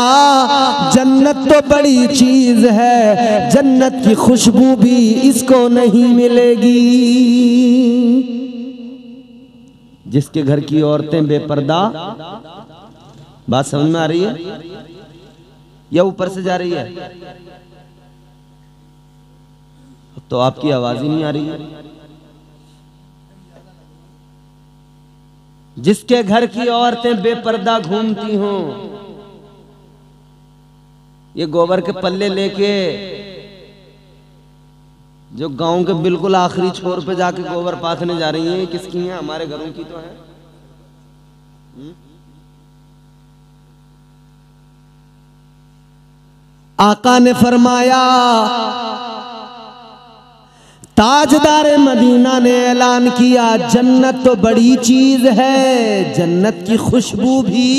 जन्नत तो बड़ी चीज है, जन्नत की खुशबू भी इसको नहीं मिलेगी। जिसके घर की औरतें बेपर्दा, बात समझ में आ रही है या ऊपर से जा रही है? तो आपकी आवाज ही नहीं आ रही है। जिसके घर की औरतें बेपर्दा घूमती हों, ये गोबर के पल्ले लेके जो गांव के बिल्कुल आखिरी छोर पे जाके गोबर पाथने जा रही हैं, किसकी हैं? हमारे घरों की तो है। आका ने फरमाया, ताजदार मदीना ने ऐलान किया जन्नत तो बड़ी चीज है, जन्नत की खुशबू भी।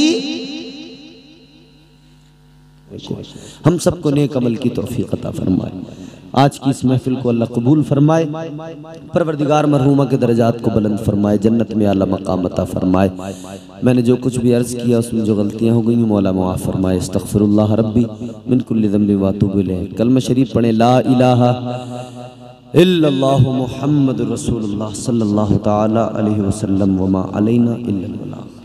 हम सबको नेक अमल की तौफीक अता फरमाए। आज की इस महफिल को अल्लाह कबूल फरमाए। परवरदिगार मरहूमा के दर्जात को बुलंद फरमाए, जन्नत में आला मकाम अता फरमाए। मैंने जो कुछ भी अर्ज़ किया उसमें जो गलतियाँ हो गई मौला मुआफ़ फरमाए। अस्तग़फिरुल्लाह रब्बी मिन कुल्लि ज़ंबिन व अतूबु इलैह। कलमा शरीफ पढ़ें, ला इलाहा इल्लल्लाहु मुहम्मदुर रसूलुल्लाह सल्लल्लाहु तआला अलैहि वसल्लम व मा अलैना इल्लल बलाग।